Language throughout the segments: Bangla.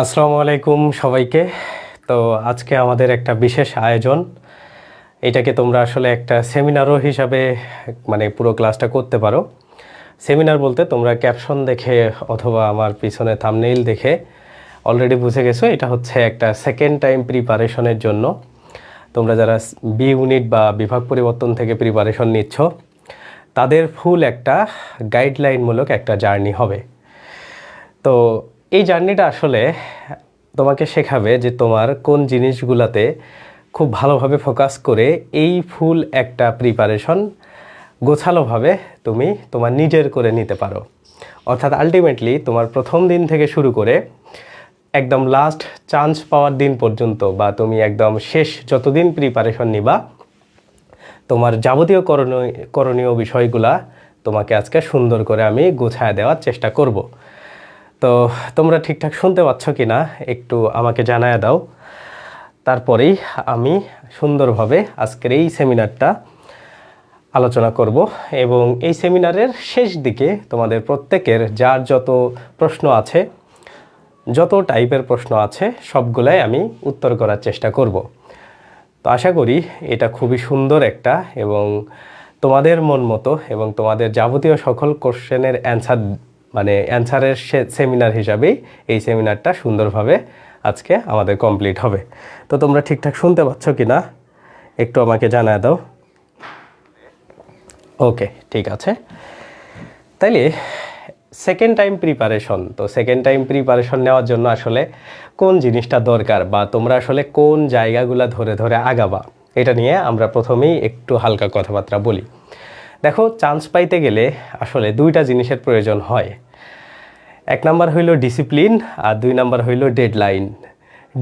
আসসালামু আলাইকুম সবাইকে। তো আজকে আমাদের একটা বিশেষ আয়োজন। এটাকে তোমরা আসলে একটা সেমিনারও হিসাবে মানে পুরো ক্লাসটা করতে পারো। সেমিনার বলতে তোমরা ক্যাপশন দেখে অথবা আমার পিছনে থাম্বনেইল দেখে অলরেডি বুঝে গেছো এটা হচ্ছে একটা সেকেন্ড টাইম প্রিপারেশনের জন্য। তোমরা যারা বি ইউনিট বা বিভাগ পরিবর্তন থেকে প্রিপারেশন নিচ্ছ তাদের ফুল একটা গাইডলাইনমূলক একটা জার্নি হবে। তো এই জার্নিটা আসলে তোমাকে শেখাবে যে তোমার কোন জিনিসগুলোতে খুব ভালোভাবে ফোকাস করে এই ফুল একটা প্রিপারেশন গোছালোভাবে তুমি তোমার নিজের করে নিতে পারো। অর্থাৎ আলটিমেটলি তোমার প্রথম দিন থেকে শুরু করে একদম লাস্ট চান্স পাওয়ার দিন পর্যন্ত বা তুমি একদম শেষ যতদিন প্রিপারেশন নিবা তোমার যাবতীয় করণীয় বিষয়গুলা তোমাকে আজকে সুন্দর করে আমি গোছায় দেওয়ার চেষ্টা করব। তো তোমরা ঠিকঠাক শুনতে পাচ্ছ কি না একটু আমাকে জানায় দাও, তারপরেই আমি সুন্দরভাবে আজকের এই সেমিনারটা আলোচনা করব। এবং এই সেমিনারের শেষ দিকে তোমাদের প্রত্যেকের যার যত প্রশ্ন আছে, যত টাইপের প্রশ্ন আছে সবগুলাই আমি উত্তর করার চেষ্টা করব। তো আশা করি এটা খুবই সুন্দর একটা এবং তোমাদের মন মতো এবং তোমাদের যাবতীয় সকল কোশ্চেনের অ্যান্সারের সেমিনার হিসাবেই এই সেমিনারটা সুন্দরভাবে আজকে আমাদের কমপ্লিট হবে। তো তোমরা ঠিকঠাক শুনতে পাচ্ছ কি না একটু আমাকে জানায় দাও। ওকে, ঠিক আছে। তাইলে সেকেন্ড টাইম প্রিপারেশন, তো সেকেন্ড টাইম প্রিপারেশন নেওয়ার জন্য আসলে কোন জিনিসটা দরকার বা তোমরা আসলে কোন জায়গাগুলো ধরে ধরে আগাবা, এটা নিয়ে আমরা প্রথমেই একটু হালকা কথাবার্তা বলি। দেখো, চান্স পাইতে গেলে আসলে দুইটা জিনিসের প্রয়োজন হয়। এক নাম্বার হইল ডিসিপ্লিন আর দুই নাম্বার হইল ডেডলাইন।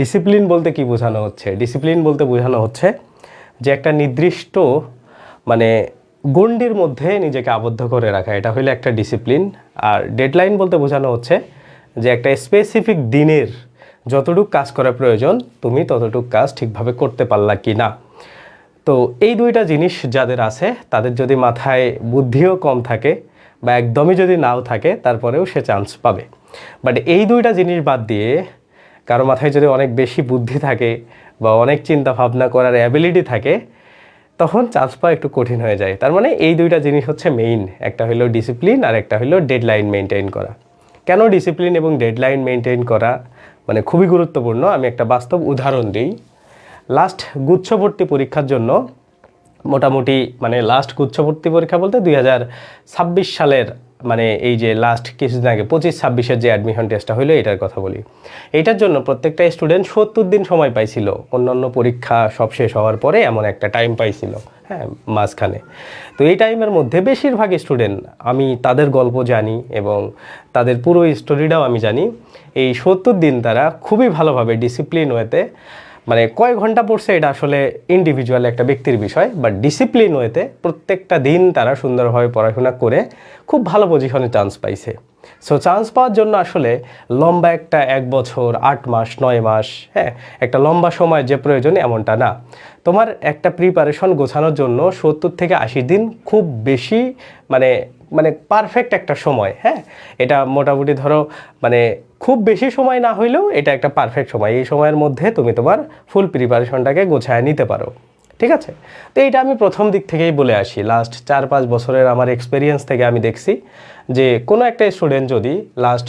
ডিসিপ্লিন বলতে কি বোঝানো হচ্ছে? ডিসিপ্লিন বলতে বোঝানো হচ্ছে যে একটা নির্দিষ্ট গণ্ডির মধ্যে নিজেকে আবদ্ধ করে রাখা, এটা হইলো একটা ডিসিপ্লিন। আর ডেডলাইন বলতে বোঝানো হচ্ছে যে একটা স্পেসিফিক দিনের যতটুকু কাজ করা প্রয়োজন তুমি ততটুকু কাজ ঠিকভাবে করতে পারলা কি না। তো এই দুইটা জিনিস যাদের আছে তাদের যদি মাথায় বুদ্ধিও কম থাকে বা একদমই যদি নাও থাকে তারপরেও সে চান্স পাবে। বাট এই দুইটা জিনিস বাদ দিয়ে কারো মাথায় যদি অনেক বেশি বুদ্ধি থাকে বা অনেক চিন্তা ভাবনা করার অ্যাবিলিটি থাকে তখন চান্স পাওয়া একটু কঠিন হয়ে যায়। তার মানে এই দুইটা জিনিস হচ্ছে মেইন, একটা হলো ডিসিপ্লিন আর একটা হলো ডেডলাইন মেনটেন করা। কেন ডিসিপ্লিন এবং ডেডলাইন মেনটেন করা খুবই গুরুত্বপূর্ণ আমি একটা বাস্তব উদাহরণ দিই। লাস্ট গুচ্ছভর্তি পরীক্ষার জন্য মোটামুটি লাস্ট গুচ্ছভর্তি পরীক্ষা বলতে 2026 সালের এই যে লাস্ট কিছুদিন আগে 25-26-এর যে অ্যাডমিশন টেস্টটা হলো এটার কথা বলি। এইটার জন্য প্রত্যেকটা স্টুডেন্ট 70 দিন সময় পাইছিল। অন্যান্য পরীক্ষা সব শেষ হওয়ার পরে এমন একটা টাইম পাইছিল, হ্যাঁ, মাঝখানে। তো এই টাইমের মধ্যে বেশিরভাগ স্টুডেন্ট, আমি তাদের গল্প জানি এবং তাদের পুরো স্টোরিটাও আমি জানি। এই 70 দিন তারা খুবই ভালোভাবে ডিসিপ্লিন ওয়েতে কয় ঘন্টা পড়ছে এটা আসলে ইন্ডিভিজুয়াল একটা ব্যক্তির বিষয়, বাট ডিসিপ্লিন ওয়েতে প্রত্যেকটা দিন তারা সুন্দরভাবে পড়াশোনা করে খুব ভালো পজিশনে চান্স পাইছে। সো চান্স পাওয়ার জন্য আসলে লম্বা একটা 1 বছর 8 মাস 9 মাস, হ্যাঁ, একটা লম্বা সময় যে প্রয়োজন এমনটা না। তোমার একটা প্রিপারেশন গোছানোর জন্য 70 থেকে 80 দিন খুব বেশি পারফেক্ট একটা সময়। হ্যাঁ, এটা মোটামুটি ধরো খুব বেশি সময় না হইলেও এটা একটা পারফেক্ট সময়। এই সময়ের মধ্যে তুমি তোমার ফুল প্রিপারেশনটাকে গোছায় নিতে পারো, ঠিক আছে? তো এইটা আমি প্রথম দিক থেকেই বলে আসি। লাস্ট 4-5 বছরের আমার এক্সপিরিয়েন্স থেকে আমি দেখছি যে কোনো একটা স্টুডেন্ট যদি লাস্ট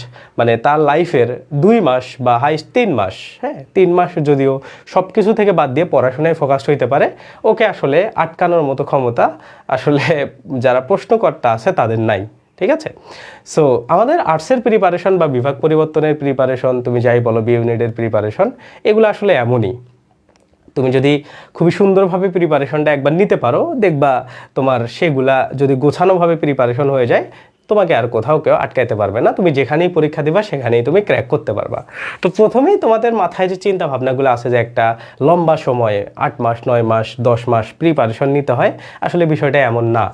তার লাইফের 2 মাস বা হাইস্ট 3 মাস, হ্যাঁ 3 মাস যদিও সব কিছু থেকে বাদ দিয়ে পড়াশোনায় ফোকাসড হইতে পারে, ওকে আসলে আটকানোর মতো ক্ষমতা আসলে যারা প্রশ্নকর্তা আছে তাদের নাই, ঠিক আছে? সো আমাদের আর্টসের প্রিপারেশন বা বিভাগ পরিবর্তনের প্রিপারেশন, তুমি যাই বলো, বি ইউনিটের প্রিপারেশন, এগুলো আসলে এমনই। তুমি যদি খুবই সুন্দরভাবে প্রিপারেশনটা একবার নিতে পারো, দেখবা তোমার সেগুলা যদি গোছানোভাবে প্রিপারেশন হয়ে যায় তোমাকে আর কোথাও কেউ আটকাইতে পারবে না। তুমি যেখানেই পরীক্ষা দিবা সেখানেই তুমি ক্র্যাক করতে পারবা। তো প্রথমেই তোমাদের মাথায় যে চিন্তা ভাবনাগুলো আছে যে একটা লম্বা সময়ে 8 মাস 9 মাস 10 মাস প্রিপারেশন নিতে হয়, আসলে বিষয়টা এমন না।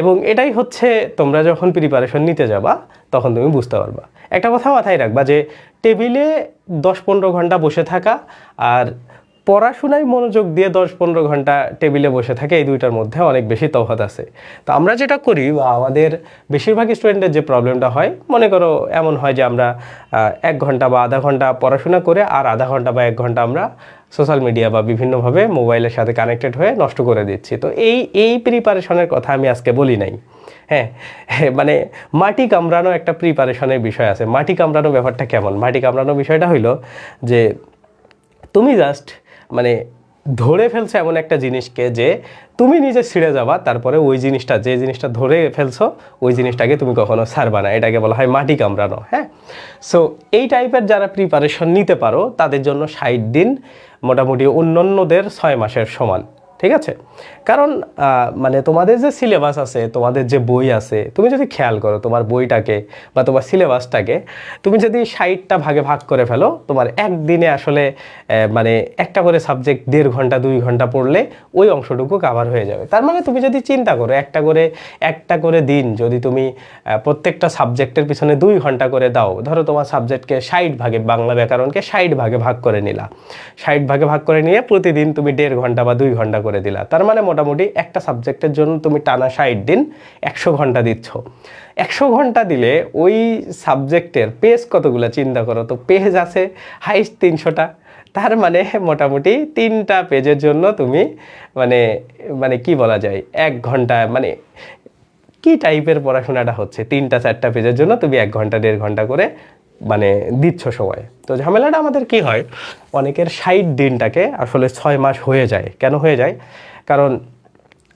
এবং এটাই হচ্ছে তোমরা যখন প্রিপারেশন নিতে যাবা তখন তুমি বুঝতে পারবা। একটা কথা মাথায় রাখবা যে টেবিলে 10-15 ঘন্টা বসে থাকা আর পড়াশোনায় মনোযোগ দিয়ে 10-15 ঘন্টা টেবিলে বসে থাকে, এই দুইটার মধ্যে অনেক বেশি তফাৎ আছে। তো আমরা যেটা করি বা আমাদের বেশিরভাগ স্টুডেন্টের যে প্রবলেমটা হয়, মনে করো এমন হয় যে আমরা 1 ঘন্টা বা আধা ঘন্টা পড়াশোনা করে আর আধা ঘন্টা বা 1 ঘন্টা আমরা সোশ্যাল মিডিয়া বা বিভিন্নভাবে মোবাইলের সাথে কানেক্টেড হয়ে নষ্ট করে দিচ্ছি। তো এই প্রিপারেশনের কথা আমি আজকে বলি নাই। হ্যাঁ, মানে মাটি কামড়ানো একটা প্রিপারেশনের বিষয় আছে। মাটি কামড়ানো ব্যাপারটা কেমন? মাটি কামড়ানো বিষয়টা হইলো যে তুমি জাস্ট মানে ধরে ফেলছো এমন একটা জিনিসকে যে তুমি নিজে ছিঁড়ে যাবা, তারপরে ওই জিনিসটা, যে জিনিসটা ধরে ফেলছো ওই জিনিসটাকে তুমি কখনো ছাড়বা না, এটাকে বলা হয় মাটি কামড়ানো। হ্যাঁ, সো এই টাইপের যারা প্রিপারেশন নিতে পারো তাদের জন্য 60 দিন মোটামুটি অন্যান্যদের 6 মাসের সমান। ঠিক আছে, কারণ মানে তোমাদের যে সিলেবাস আছে, তোমাদের যে বই আছে, তুমি যদি খেয়াল করো তোমার বইটাকে বা তোমার সিলেবাসটাকে তুমি যদি 60টা ভাগে ভাগ করে ফেলো, তোমার একদিনে আসলে মানে একটা করে সাবজেক্ট 1.5 ঘন্টা 2 ঘন্টা পড়লে ওই অংশটুকু কাভার হয়ে যাবে। তার মানে তুমি যদি চিন্তা করো একটা করে দিন যদি তুমি প্রত্যেকটা সাবজেক্টের পিছনে 2 ঘন্টা করে দাও, ধরো তোমার সাবজেক্টকে 60 ভাগে, বাংলা ব্যাকরণকে 60 ভাগে ভাগ করে নিলা, 60 ভাগে ভাগ করে নিয়ে প্রতিদিন তুমি 1.5 ঘন্টা বা 2 ঘন্টা করে দিলা, তার মানে মোটামুটি একটা সাবজেক্টের জন্য তুমি টানা 60 দিন 100 ঘন্টা দিচ্ছ। 100 ঘন্টা দিলে ওই সাবজেক্টের পেজ কতগুলো চিন্তা করো তো, পেজ আছে হাইস্ট 300টা। তার মানে মোটামুটি 3টা পেজের জন্য তুমি মানে মানে কি বলা যায় 1 ঘন্টা, মানে কি টাইপের পড়াশোনাটা হচ্ছে, 3-4টা পেজের জন্য তুমি 1 ঘন্টা 1.5 ঘন্টা করে মানে দিচ্ছ সময়। তো ঝামেলাটা আমাদের কি হয়, অনেকের 60 দিনটাকে আসলে 6 মাস হয়ে যায়। কেন হয়ে যায়? কারণ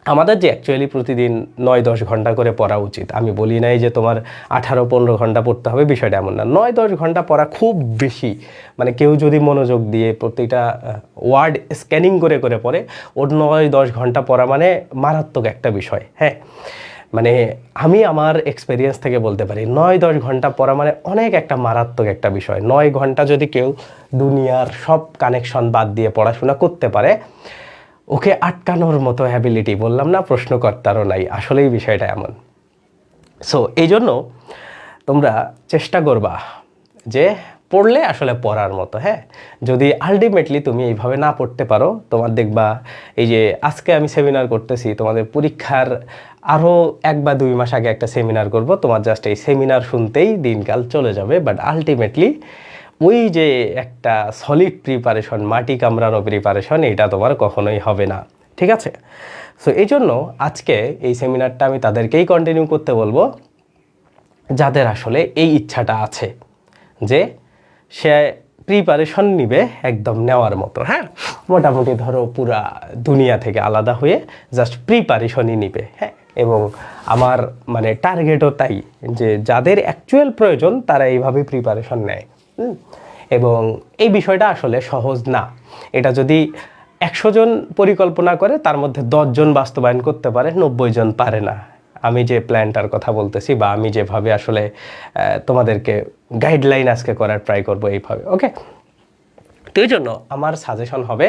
আমাদের যে অ্যাকচুয়ালি প্রতিদিন 9-10 ঘন্টা করে পড়া উচিত। আমি বলি নাই যে তোমার 18-15 ঘন্টা পড়তে হবে, বিষয়টা এমন না। 9-10 ঘন্টা পড়া খুব বেশি, মানে কেউ যদি মনোযোগ দিয়ে প্রত্যেকটা ওয়ার্ড স্ক্যানিং করে করে পড়ে, ওর 9-10 ঘন্টা পড়া মানে মারাত্মক একটা বিষয়। হ্যাঁ, মানে আমি আমার এক্সপেরিয়েন্স থেকে বলতে পারি 9-10 ঘন্টা পড়া মানে অনেক একটা মারাত্মক একটা বিষয়। 9 ঘন্টা যদি কেউ দুনিয়ার সব কানেকশন বাদ দিয়ে পড়াশোনা করতে পারে, ওকে আটকানোর মতো অ্যাবিলিটি, বললাম না প্রশ্নকর্তারও নাই, আসলেই বিষয়টা এমন। সো এই জন্য তোমরা চেষ্টা করবা যে পড়লে আসলে পড়ার মতো। হ্যাঁ, যদি আলটিমেটলি তুমি এইভাবে না পড়তে পারো, তোমার দেখবা এই যে আজকে আমি সেমিনার করতেছি, তোমাদের পরীক্ষার আরও 1 বা 2 মাস আগে একটা সেমিনার করব, তোমার জাস্ট এই সেমিনার শুনতেই দিনকাল চলে যাবে, বাট আলটিমেটলি ওই যে একটা সলিড প্রিপারেশন, মাটি কামড়ানো প্রিপারেশন, এটা তোমার কখনোই হবে না। ঠিক আছে, সো এই জন্য আজকে এই সেমিনারটা আমি তাদেরকেই কন্টিনিউ করতে বলবো যাদের আসলে এই ইচ্ছাটা আছে যে সে প্রিপারেশন নিবে একদম নেওয়ার মতো। হ্যাঁ, মোটামুটি ধরো পুরা দুনিয়া থেকে আলাদা হয়ে জাস্ট প্রিপারেশনই নিবে। হ্যাঁ, এবং আমার মানে টার্গেটও তাই যে যাদের অ্যাকচুয়াল প্রয়োজন তারা এইভাবে প্রিপারেশন নেয়। এবং এই বিষয়টা আসলে সহজ না। এটা যদি 100 জন পরিকল্পনা করে তার মধ্যে 10 জন বাস্তবায়ন করতে পারে, 90 জন পারে না। আমি যে প্ল্যানটার কথা বলতেছি বা আমি যেভাবে আসলে তোমাদেরকে গাইডলাইন আজকে করার ট্রাই করব এইভাবে। ওকে, তো এই জন্য আমার সাজেশন হবে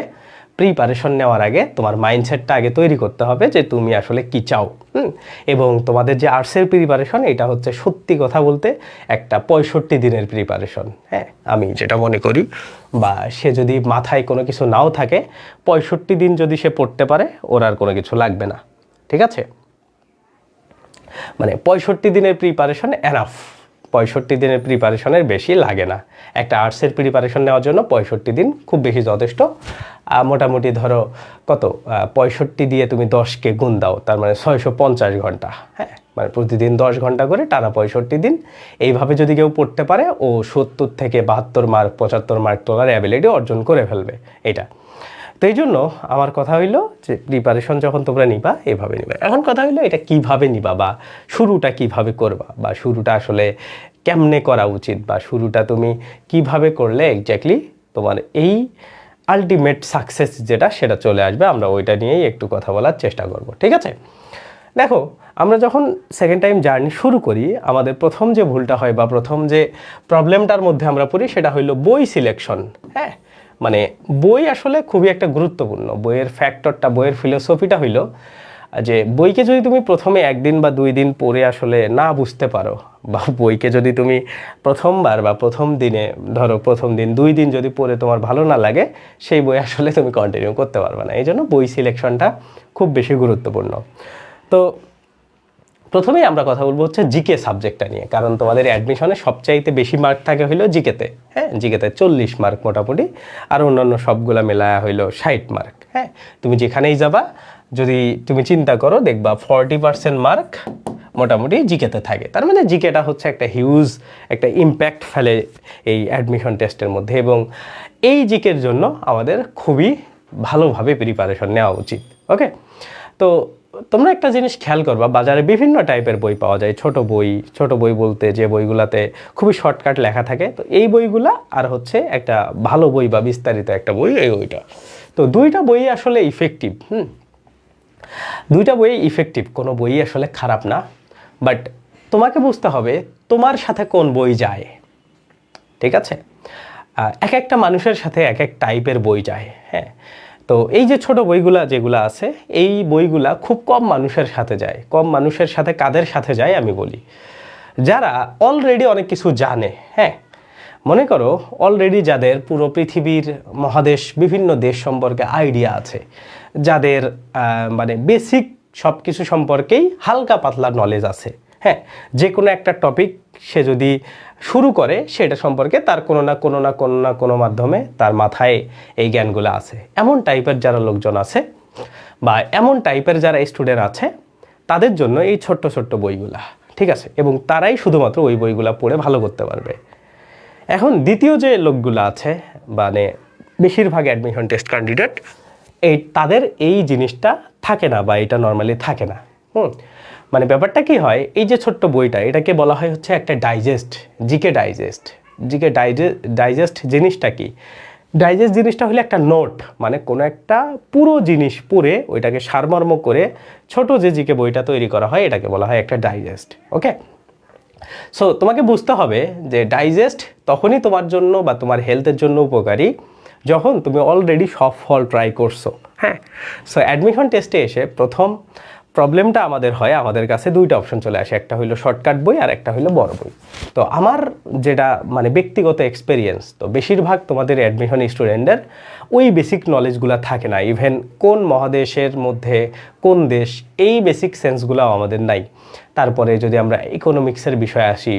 প্রিপারেশন নেওয়ার আগে তোমার মাইন্ডসেটটা আগে তৈরি করতে হবে যে তুমি আসলে কি চাও। এবং তোমাদের যে আর্টসের প্রিপারেশন, এটা হচ্ছে সত্যি কথা বলতে একটা 65 দিনের প্রিপারেশন। হ্যাঁ, আমি যেটা মনে করি, বা সে যদি মাথায় কোনো কিছু নাও থাকে, 65 দিন যদি সে পড়তে পারে ওর আর কোনো কিছু লাগবে না। ঠিক আছে, মানে 65 দিনের প্রিপারেশন এনাফ, 65 দিনের প্রিপারেশনের বেশি লাগে না। একটা আর্টসের প্রিপারেশন নেওয়ার জন্য 65 দিন খুব বেশি যথেষ্ট। মোটামুটি ধরো কত, 65 দিয়ে তুমি 10কে গুণ দাও, তার মানে 650 ঘন্টা। হ্যাঁ, মানে প্রতিদিন 10 ঘন্টা করে টানা 65 দিন এইভাবে যদি কেউ পড়তে পারে, ও 70 থেকে 72 মার্ক 75 মার্ক তোলার অ্যাবিলিটি অর্জন করে ফেলবে। এটা তো এই জন্য আমার কথা হইলো যে প্রিপারেশন যখন তোমরা নিবা এভাবে নিবা। এখন কথা হইলো এটা কিভাবে নিবা বা শুরুটা কিভাবে করবা, বা শুরুটা আসলে কেমনে করা উচিত, বা শুরুটা তুমি কিভাবে করলে এক্স্যাক্টলি তোমার এই আলটিমেট সাকসেস যেটা সেটা চলে আসবে। আমরা ওইটা নিয়েই একটু কথা বলার চেষ্টা করব। ঠিক আছে, দেখো আমরা যখন সেকেন্ড টাইম জার্নি শুরু করি, আমাদের প্রথম যে ভুলটা হয় বা প্রথম যে প্রবলেমটার মধ্যে আমরা পড়ি সেটা হইলো বই সিলেকশন। হ্যাঁ, মানে বই আসলে খুবই একটা গুরুত্বপূর্ণ, বইয়ের ফ্যাক্টরটা, বইয়ের ফিলোসফিটা হইলো যে বইকে যদি তুমি প্রথমে একদিন বা 2 দিন পড়ে আসলে না বুঝতে পারো, বা বইকে যদি তুমি প্রথমবার বা প্রথম দিনে ধরো প্রথম দিন 2 দিন যদি পড়ে তোমার ভালো না লাগে, সেই বই আসলে তুমি কন্টিনিউ করতে পারবে না। এই জন্য বই সিলেকশনটা খুব বেশি গুরুত্বপূর্ণ। তো প্রথমেই আমরা কথা বলবো হচ্ছে জিকে সাবজেক্টটা নিয়ে, কারণ তোমাদের অ্যাডমিশনে সবচাইতে বেশি মার্ক থাকে হইলো জিকেতে। হ্যাঁ, জিকেতে 40 মার্ক মোটামুটি, আর অন্যান্য সবগুলা মেলায়া হইলো 60 মার্ক। হ্যাঁ, তুমি যেখানেই যাবা যদি তুমি চিন্তা করো দেখবা 40% মার্ক মোটামুটি জিকেতে থাকে। তার মানে জিকেটা হচ্ছে একটা হিউজ একটা ইম্প্যাক্ট ফেলে এই অ্যাডমিশন টেস্টের মধ্যে, এবং এই জিকের জন্য আমাদের খুবই ভালোভাবে প্রিপারেশন নেওয়া উচিত। ওকে, তো তোমরা একটা জিনিস খেয়াল করবা, বাজারে বিভিন্ন টাইপের বই পাওয়া যায়। ছোট বই বলতে যে বইগুলাতে খুবই শর্টকাট লেখা থাকে, তো এই বইগুলা আর হচ্ছে একটা ভালো বই বা বিস্তারিত একটা বই, এই বইটা। তো দুইটা বই আসলে ইফেক্টিভ। দুইটা বই ইফেক্টিভ, কোনো বই আসলে খারাপ না, বাট তোমাকে বুঝতে হবে তোমার সাথে কোন বই যায়। ঠিক আছে, এক একটা মানুষের সাথে এক এক টাইপের বই যায়। হ্যাঁ, তো এই যে ছোট বইগুলা যেগুলো আছে, এই বইগুলা খুব কম মানুষের সাথে যায়। কম মানুষের সাথে কাদের সাথে যায় আমি বলি, যারা অলরেডি অনেক কিছু জানে। হ্যাঁ, মনে করো অলরেডি যাদের পুরো পৃথিবীর মহাদেশ বিভিন্ন দেশ সম্পর্কে আইডিয়া আছে, যাদের মানে বেসিক সব কিছু সম্পর্কেই হালকা পাতলা নলেজ আছে। হ্যাঁ, যে কোনো একটা টপিক সে যদি শুরু করে সেটা সম্পর্কে তার কোনো মাধ্যমে তার মাথায় এই জ্ঞানগুলো আছে, এমন টাইপের যারা লোকজন আছে বা এমন টাইপের যারা স্টুডেন্ট আছে, তাদের জন্য এই ছোট্ট ছোট্ট বইগুলা ঠিক আছে, এবং তারাই শুধুমাত্র ওই বইগুলা পড়ে ভালো করতে পারবে। এখন দ্বিতীয় যে লোকগুলো আছে, মানে বেশিরভাগ অ্যাডমিশন টেস্ট ক্যান্ডিডেট, তাদের এই জিনিসটা থাকে না, বা এটা নর্মালি থাকে না। মানে ব্যাপারটা কি হয়, এই যে ছোট্ট বইটা, এটাকে বলা হয় হচ্ছে একটা ডাইজেস্ট, জিকে ডাইজেস্ট জিনিসটা কি? ডাইজেস্ট জিনিসটা হলো একটা নোট, মানে কোনো একটা পুরো জিনিস পড়ে ওইটাকে সারমর্ম করে ছোট যে জিকে বইটা তৈরি করা হয়, এটাকে বলা হয় একটা ডাইজেস্ট। ওকে, সো তোমাকে বুঝতে হবে যে ডাইজেস্ট তখনই তোমার জন্য বা তোমার হেলথের জন্য উপকারী যখন তুমি অলরেডি সব ফল ট্রাই করছো। হ্যাঁ, সো অ্যাডমিশন টেস্টে এসে প্রথম প্রবলেমটা আমাদের কাছে দুইটা অপশন চলে আসে, একটা হইলো শর্টকাট বই আর একটা হইলো বড় বই। তো আমার যেটা মানে ব্যক্তিগত এক্সপেরিয়েন্স, তো বেশিরভাগ তোমাদের অ্যাডমিশন স্টুডেন্টদের ওই বেসিক নলেজগুলো থাকে না। ইভেন কোন মহাদেশের মধ্যে কোন দেশ, এই বেসিক সেন্সগুলো আমাদের নাই। তারপরে যদি আমরা ইকোনমিক্সের বিষয়ে আসি,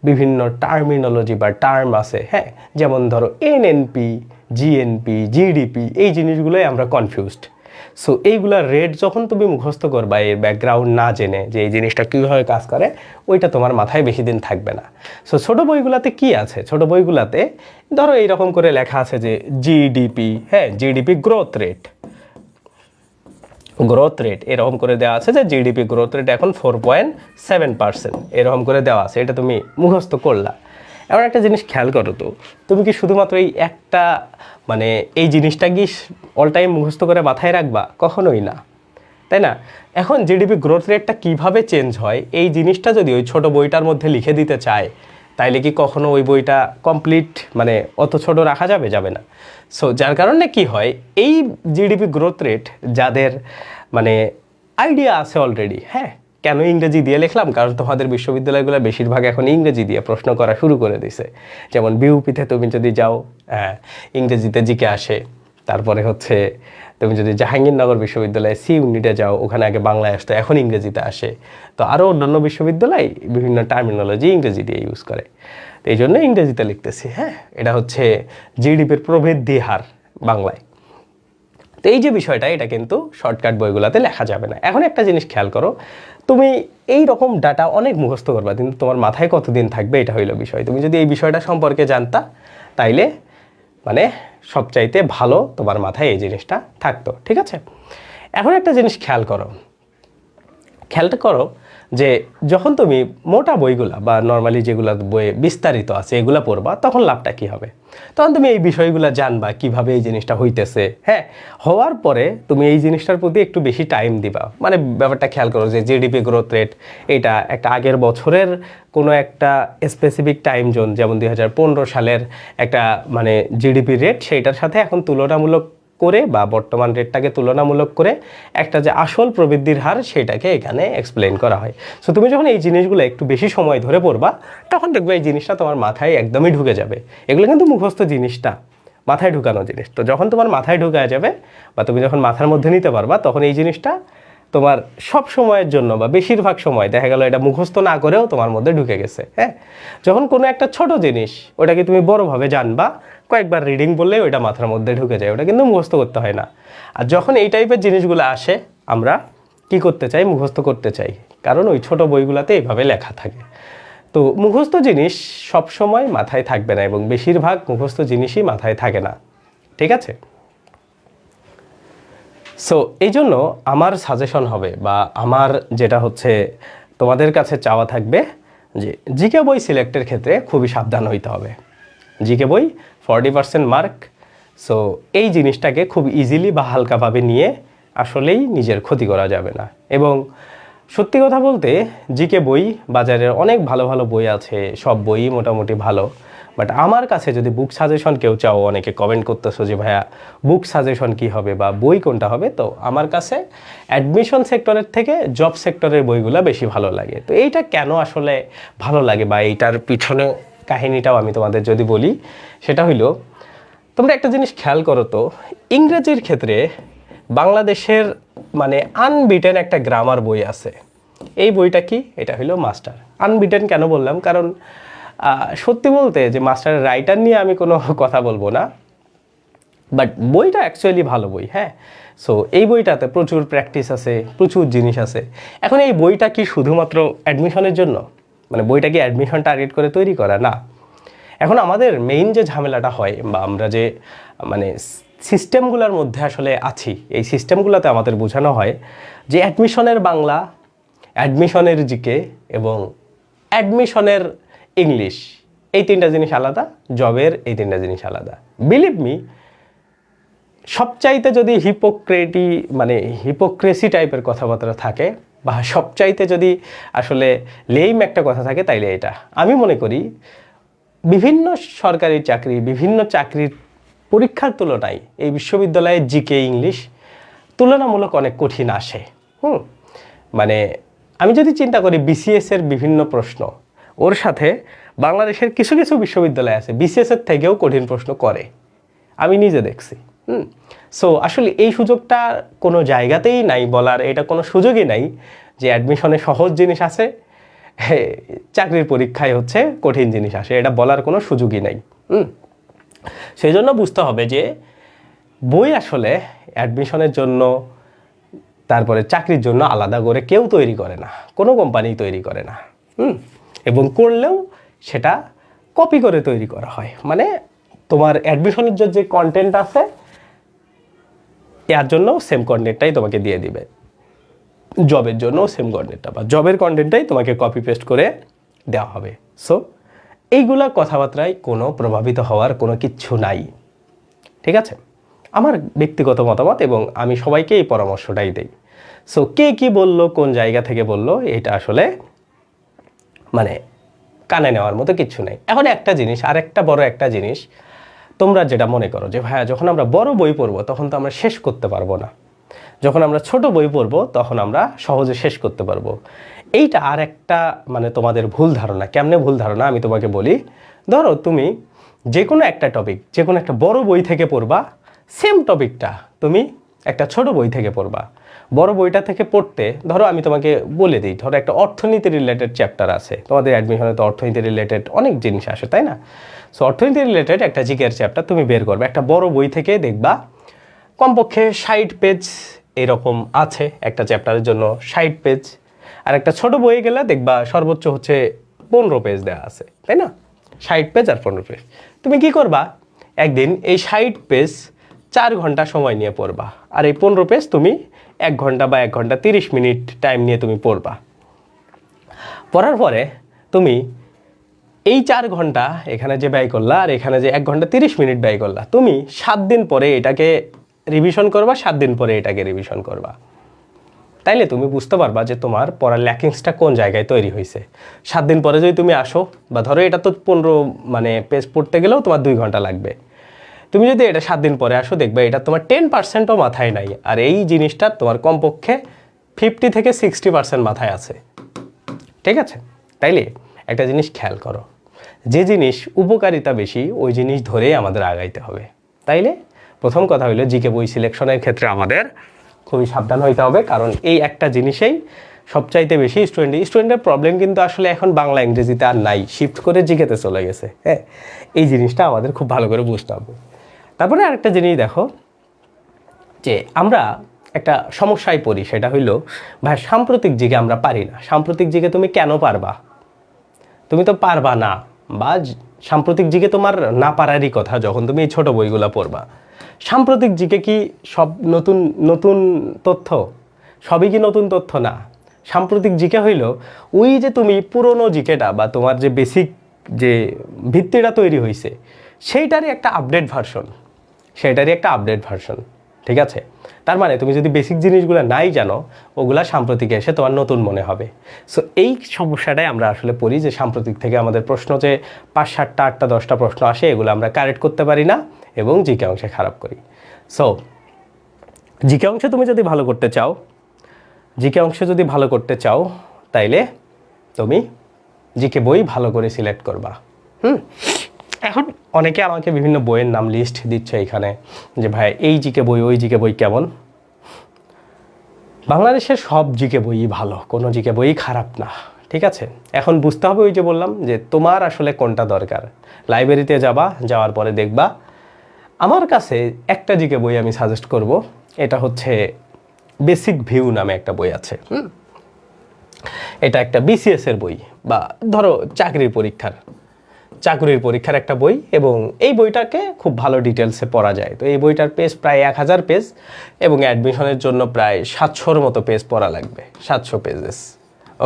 বিভিন্ন টার্মিনোলজি বা টার্ম আছে। হ্যাঁ, যেমন ধরো এনএনপি, জিএনপি, জিডিপি, এই জিনিসগুলোই আমরা কনফিউজড। সো এইগুলা রেট যখন তুমি মুখস্থ করবা এর ব্যাকগ্রাউন্ড না জেনে যে এই জিনিসটা কীভাবে কাজ করে, ওইটা তোমার মাথায় বেশি দিন থাকবে না। সো ছোটো বইগুলাতে কি আছে, ছোটো বইগুলাতে ধরো এইরকম করে লেখা আছে যে জিডিপি, হ্যাঁ জিডিপি গ্রোথ রেট এরকম করে দেওয়া আছে যে জিডিপি গ্রোথ রেট এখন 4.7%, এরকম করে দেওয়া আছে। এটা তুমি মুখস্থ করলা। এমন একটা জিনিস খেয়াল করো, তো তুমি কি শুধুমাত্র এই একটা মানে এই জিনিসটা কি অল টাইম মুখস্থ করে মাথায় রাখবা? কখনোই না, তাই না? এখন জিডিপি গ্রোথ রেটটা কীভাবে চেঞ্জ হয়, এই জিনিসটা যদি ওই ছোটো বইটার মধ্যে লিখে দিতে চায়, তাইলে কি কখনো ওই বইটা কমপ্লিট মানে অত ছোট রাখা যাবে না। সো যার কারণে কি হয়, এই জিডিপি গ্রোথ রেট যাদের মানে আইডিয়া আছে অলরেডি, হ্যাঁ, কেন ইংরেজি দিয়ে লিখলাম, কারণ তোমাদের বিশ্ববিদ্যালয়গুলো বেশিরভাগ এখন ইংরেজি দিয়ে প্রশ্ন করা শুরু করে দিছে। যেমন বিউপিতে তুমি যদি যাও, ইংরেজিতে জিকে আসে। তারপরে হচ্ছে তুমি যদি জাহাঙ্গীরনগর বিশ্ববিদ্যালয়ে সি ইউনিটে যাও, ওখানে আগে বাংলায় আসতো, এখন ইংরেজিতে আসে। তো আরও অন্যান্য বিশ্ববিদ্যালয় বিভিন্ন টার্মিনোলজি ইংরেজি দিয়ে ইউজ করে, তো এই জন্য ইংরেজিতে লিখতেছি। হ্যাঁ, এটা হচ্ছে জিডিপির প্রবৃদ্ধি হার বাংলায়। তো এই যে বিষয়টা, এটা কিন্তু শর্টকাট বইগুলোতে লেখা যাবে না। এখন একটা জিনিস খেয়াল করো, তুমি এই রকম ডাটা অনেক মুখস্থ করবা, কিন্তু তোমার মাথায় কতদিন থাকবে, এটা হইলো বিষয়। তুমি যদি এই বিষয়টা সম্পর্কে জানতা, তাইলে মানে সবচাইতে ভালো তোমার মাথায় এই জিনিসটা থাকতো। ঠিক আছে, এখন একটা জিনিস খেয়ালটা করো যে যখন তুমি মোটা বইগুলা বা নর্মালি যেগুলো বইয়ে বিস্তারিত আছে এগুলো পড়বা, তখন লাভটা কী হবে? তখন তুমি এই বিষয়গুলো জানবা কিভাবে এই জিনিসটা হইতেছে। হ্যাঁ, হওয়ার পরে তুমি এই জিনিসটার প্রতি একটু বেশি টাইম দিবা। মানে ব্যাপারটা খেয়াল করো যে জিডিপি গ্রোথ রেট, এটা একটা আগের বছরের কোনো একটা স্পেসিফিক টাইম জোন, যেমন 2015 সালের একটা মানে জিডিপি রেট, সেইটার সাথে এখন তুলনামূলক করে বা বর্তমান রেটটাকে তুলনামূলক করে একটা যে আসল প্রবৃদ্ধির হার সেটাকে এখানে এক্সপ্লেন করা হয়। সো তুমি যখন এই জিনিসগুলো একটু বেশি সময় ধরে পড়বা তখন দেখবে এই জিনিসটা তোমার মাথায় একদমই ঢুকে যাবে। এগুলো কিন্তু মুখস্থ জিনিসটা, মাথায় ঢুকানো জিনিস। তো যখন তোমার মাথায় ঢুকে যাবে বা তুমি যখন মাথার মধ্যে নিতে পারবা তখন এই জিনিসটা তোমার সব সময়ের জন্য বা বেশিরভাগ সময় দেখা গেল এটা মুখস্থ না করেও তোমার মধ্যে ঢুকে গেছে। হ্যাঁ, যখন কোনো একটা ছোট জিনিস ওটাকে তুমি বড়োভাবে জানবা, কয়েকবার রিডিং বললেই ওইটা মাথার মধ্যে ঢুকে যায়, ওটা কিন্তু মুখস্থ করতে হয় না। আর যখন এই টাইপের জিনিসগুলো আসে আমরা কি করতে চাই, মুখস্থ করতে চাই, কারণ ওই ছোট বইগুলোতে এইভাবে লেখা থাকে। তো মুখস্থ জিনিস সব সময় মাথায় থাকবে না এবং বেশিরভাগ মুখস্থ জিনিসই মাথায় থাকে না, ঠিক আছে? সো এই জন্য আমার সাজেশন হবে বা আমার যেটা হচ্ছে তোমাদের কাছে চাওয়া থাকবে যে জিকে বই সিলেক্টের ক্ষেত্রে খুবই সাবধান হইতে হবে। জিকে বই 40% মার্ক। সো এই জিনিসটাকে খুব ইজিলি বা হালকাভাবে নিয়ে আসলেই নিজের ক্ষতি করা যাবে না। এবং সত্যি কথা বলতে জিকে বই বাজারের অনেক ভালো ভালো বই আছে, সব বইই মোটামুটি ভালো। বাট আমার কাছে যদি বুক সাজেশন কেউ চাও, অনেকে কমেন্ট করতেছো যে ভাইয়া বুক সাজেশন কী হবে বা বই কোনটা হবে, তো আমার কাছে অ্যাডমিশন সেক্টরের থেকে জব সেক্টরের বইগুলো বেশি ভালো লাগে। তো এইটা কেন আসলে ভালো লাগে বা এইটার পিছনে কাহিনীটাও আমি তোমাদের যদি বলি, সেটা হইলো তোমরা একটা জিনিস খেয়াল করো তো, ইংরেজির ক্ষেত্রে বাংলাদেশের মানে আনবিটেন একটা গ্রামার বই আছে। এই বইটা কি? এটা হইলো মাস্টার। আনবিটেন কেন বললাম? কারণ সত্যি বলতে যে মাস্টারের রাইটার নিয়ে আমি কোনো কথা বলবো না, বাট বইটা অ্যাকচুয়ালি ভালো বই। হ্যাঁ, সো এই বইটাতে প্রচুর প্র্যাকটিস আছে, প্রচুর জিনিস আছে। এখন এই বইটা কি শুধুমাত্র অ্যাডমিশনের জন্য, মানে বইটা কি অ্যাডমিশন টার্গেট করে তৈরি করা? না। এখন আমাদের মেইন যে ঝামেলাটা হয় বা আমরা যে মানে সিস্টেমগুলোর মধ্যে আসলে আছি, এই সিস্টেমগুলোতে আমাদের বোঝানো হয় যে অ্যাডমিশনের বাংলা, অ্যাডমিশনের জিকে এবং অ্যাডমিশনের ইংলিশ, এই তিনটা জিনিস আলাদা, জবের এই তিনটা জিনিস আলাদা। বিলিভ মি, সবচাইতে যদি হিপোক্রেসি টাইপের কথাবার্তা থাকে বা সবচাইতে যদি আসলে লেইম একটা কথা থাকে তাইলে এটা। আমি মনে করি বিভিন্ন সরকারি চাকরি, বিভিন্ন চাকরির পরীক্ষার তুলনায় এই বিশ্ববিদ্যালয়ে জিকে ইংলিশ তুলনামূলক অনেক কঠিন আসে। মানে আমি যদি চিন্তা করি বিসিএসের বিভিন্ন প্রশ্ন, ওর সাথে বাংলাদেশের কিছু কিছু বিশ্ববিদ্যালয় আছে বিসিএসের থেকেও কঠিন প্রশ্ন করে, আমি নিজে দেখছি। সো আসলে এই সুযোগটা কোনো জায়গাতেই নাই বলার, এটা কোনো সুযোগই নাই যে অ্যাডমিশনে সহজ জিনিস আছে, চাকরির পরীক্ষায় হচ্ছে কঠিন জিনিস আসে, এটা বলার কোনো সুযোগই নাই। সেই জন্য বুঝতে হবে যে বই আসলে অ্যাডমিশনের জন্য, তারপরে চাকরির জন্য আলাদা করে কেউ তৈরি করে না, কোনো কোম্পানি তৈরি করে না। এবং করলেও সেটা কপি করে তৈরি করা হয়। মানে তোমার অ্যাডমিশনের যে কন্টেন্ট আছে এর জন্য সেম কন্টেন্টটাই তোমাকে দিয়ে দিবে, জবের জন্য সেম কন্টেন্টটা বা জবের কন্টেন্টটাই তোমাকে কপি পেস্ট করে দেওয়া হবে। সো এইগুলা কথাবার্তায় কোনো প্রভাবিত হওয়ার কোনো কিচ্ছু নাই, ঠিক আছে? আমার ব্যক্তিগত মতামত এবং আমি সবাইকে এই পরামর্শটাই দেই। সো কে কি বললো, কোন জায়গা থেকে বললো, এটা আসলে মানে কানে নেওয়ার মতো কিচ্ছু নেই। এখন একটা জিনিস, আর একটা বড় একটা জিনিস, তোমরা যেটা মনে করো যে ভাইয়া যখন আমরা বড় বই পড়বো তখন তো আমরা শেষ করতে পারবো না, যখন আমরা ছোট বই পড়বো তখন আমরা সহজে শেষ করতে পারবো। এইটা আর একটা মানে তোমাদের ভুল ধারণা। কেমনে ভুল ধারণা আমি তোমাকে বলি। ধরো তুমি যে কোনো একটা টপিক, যে কোনো একটা বড় বই থেকে পড়বা, সেম টপিকটা তুমি একটা ছোট বই থেকে পড়বা। বড় বইটা থেকে পড়তে ধরো আমি তোমাকে বলে দিই, ধরো একটা অর্থনীতি রিলেটেড চ্যাপ্টার আছে, তোমাদের অ্যাডমিশনে তো অর্থনীতি রিলেটেড অনেক জিনিস আসে, তাই না? সো অর্থনীতি রিলেটেড একটা জিকের চ্যাপ্টার তুমি বের করবে, একটা বড় বই থেকে দেখবা কমপক্ষে 60 পেজ এরকম আছে একটা চ্যাপ্টারের জন্য, 60 পেজ। আর একটা ছোট বইয়ে গেলে দেখবা সর্বোচ্চ হচ্ছে 15 পেজ দেওয়া আছে, তাই না? 60 পেজ আর 15 পেজ। তুমি কি করবা, একদিন এই 60 পেজ 4 ঘন্টা সময় নিয়ে পড়বা, আর এই 15 পেজ তুমি 1 ঘন্টা বা 1 ঘন্টা 30 মিনিট টাইম নিয়ে তুমি পড়বা। পড়ার পরে তুমি এই 4 ঘন্টা এখানে যে ব্যয় করলা আর এখানে যে 1 ঘন্টা 30 মিনিট ব্যয় করলা, তুমি 7 দিন পরে এটাকে রিভিশন করবা, 7 দিন পরে এটাকে রিভিশন করবা। তাইলে তুমি বুঝতে পারবা যে তোমার পড়ার ল্যাকিংসটা কোন জায়গায় তৈরি হয়েছে। 7 দিন পরে যদি তুমি আসো, বা ধরো এটা তো 15 পেজ পড়তে গেলেও তোমার 2 ঘন্টা লাগবে, তুমি যদি এটা 7 দিন পরে আসো দেখবে এটা তোমার 10%ও মাথায় নাই, আর এই জিনিসটা তোমার কমপক্ষে 50 থেকে 60% মাথায় আছে। ঠিক আছে, তাইলে একটা জিনিস খেয়াল করো, যে জিনিস উপকারিতা বেশি ওই জিনিস ধরেই আমাদের আগাইতে হবে। তাইলে প্রথম কথা হলো জিকে বই সিলেকশনের ক্ষেত্রে আমাদের খুবই সাবধান হইতে হবে, কারণ এই একটা জিনিসেই সবচাইতে বেশি স্টুডেন্টের প্রবলেম কিন্তু আসলে এখন বাংলা ইংরেজিতে আর নাই, শিফট করে জিকেতে চলে গেছে। হ্যাঁ, এই জিনিসটা আমাদের খুব ভালো করে বুঝতে হবে। তারপরে আরেকটা জিনিস দেখো, যে আমরা একটা সমস্যায় পড়ি, সেটা হইল ভাই সাম্প্রতিক জিকে আমরা পারি না। সাম্প্রতিক জিকে তুমি কেন পারবা? তুমি তো পারবা না, বা সাম্প্রতিক জিকে তোমার না পারারই কথা যখন তুমি এই ছোটো বইগুলো পড়বা। সাম্প্রতিক জিকে কি সব নতুন নতুন তথ্য? সবই কি নতুন তথ্য না। সাম্প্রতিক জিকে হইল ওই যে তুমি পুরনো জিকেটা বা তোমার যে বেসিক যে ভিত্তিটা তৈরি হয়েছে সেইটারই একটা আপডেট ভার্সন, ঠিক আছে? তার মানে তুমি যদি বেসিক জিনিসগুলো নাই জানো, ওগুলা সাম্প্রতিকে এসে তোমার নতুন মনে হবে। সো এই সমস্যাটাই আমরা আসলে পড়ি, যে সাম্প্রতিক থেকে আমাদের প্রশ্ন যে 5, 7টা, 8টা, 10টা প্রশ্ন আসে, এগুলো আমরা কারেক্ট করতে পারি না এবং জিকে অংশে খারাপ করি। সো জিকে অংশে তুমি যদি ভালো করতে চাও তাইলে তুমি জিকে বই ভালো করে সিলেক্ট করবা। এখন অনেকে আমাকে বিভিন্ন বইয়ের নাম লিস্ট দিচ্ছে এখানে, যে ভাই এই জিকে বই ওই জিকে বই কেমন। বাংলাদেশের সব জিকে বইই ভালো, কোনো জিকে বই খারাপ না, ঠিক আছে? এখন বুঝতে হবে, ওই যে বললাম যে তোমার আসলে কোনটা দরকার। লাইব্রেরিতে যাওয়ার পরে দেখবা, আমার কাছে একটা জিকে বই আমি সাজেস্ট করব, এটা হচ্ছে বেসিক ভিউ নামে একটা বই আছে। এটা একটা বিসিএস এর বই, বা ধরো চাকরির পরীক্ষার একটা বই, এবং এই বইটাকে খুব ভালো ডিটেলসে পড়া যায়। তো এই বইটার পেজ প্রায় 1000 পেজ, এবং অ্যাডমিশনের জন্য প্রায় 700-র মতো পেজ পড়া লাগবে, 700 পেজেস।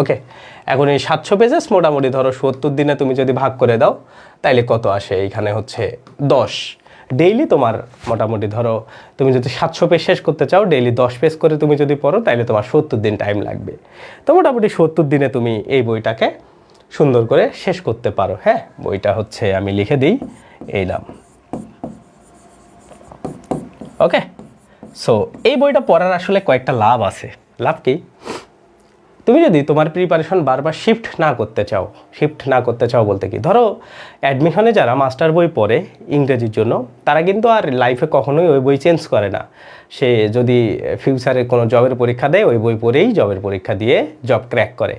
ওকে, এখন এই 700 পেজেস মোটামুটি ধরো 70 দিনে তুমি যদি ভাগ করে দাও, তাইলে কত আসে? এইখানে হচ্ছে 10। ডেইলি তোমার মোটামুটি ধরো তুমি যদি 700 পেজ শেষ করতে চাও, ডেইলি 10 পেজ করে তুমি যদি পড়ো, তাইলে তোমার 70 দিন টাইম লাগবে। তো মোটামুটি 70 দিনে তুমি এই বইটাকে সুন্দর করে শেষ করতে পারো। হ্যাঁ, বইটা হচ্ছে, আমি লিখে দিই এই নাম। ওকে, সো এই বইটা পড়ার আসলে কয়েকটা লাভ আছে। লাভ কি? তুমি যদি তোমার প্রিপারেশন বারবার শিফট না করতে চাও বলতে কি, ধরো অ্যাডমিশনে যারা মাস্টার বই পড়ে ইংরেজির জন্য, তারা কিন্তু আর লাইফে কখনোই ওই বই চেঞ্জ করে না। সে যদি ফিউচারে কোনো জবের পরীক্ষা দেয়, ওই বই পড়েই জবের পরীক্ষা দিয়ে জব ক্র্যাক করে।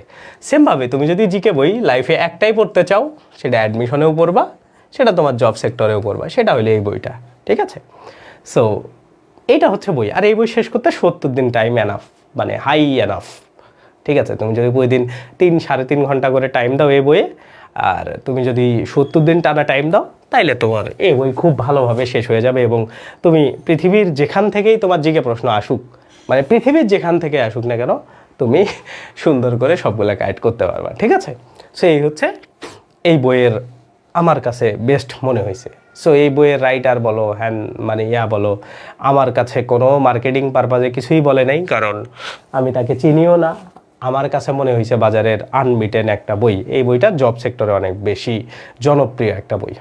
সেমভাবে তুমি যদি জিকে বই লাইফে একটাই পড়তে চাও, সেটা অ্যাডমিশনেও পড়বা, সেটা তোমার জব সেক্টরেও পড়বা, সেটা হলো এই বইটা, ঠিক আছে? সো এইটা হচ্ছে বই, আর এই বই শেষ করতে 70 দিন টাইম এনাফ, মানে হাই এনাফ, ঠিক আছে? তুমি যদি প্রতিদিন 3-3.5 ঘন্টা করে টাইম দাও এই বইয়ে, আর তুমি যদি 70 দিন টানা টাইম দাও, তাইলে তোমার এই বই খুব ভালোভাবে শেষ হয়ে যাবে, এবং তুমি পৃথিবীর যেখান থেকেই তোমার জিকে প্রশ্ন আসুক, মানে পৃথিবীর যেখান থেকে আসুক না কেন, তুমি সুন্দর করে সবগুলো গাইড করতে পারবা, ঠিক আছে? সো এই হচ্ছে এই বইয়ের আমার কাছে বেস্ট মনে হয়েছে। সো এই বইয়ের রাইটার বলো, মানে বলো, আমার কাছে কোনো মার্কেটিং পারপাজে কিছুই বলে নাই, কারণ আমি তাকে চিনিও না। আমার কাছে মনে হয়েছে বাজারের আনবিটেন একটা বই। এই বইটা জব সেক্টরে অনেক বেশি জনপ্রিয় একটা বই।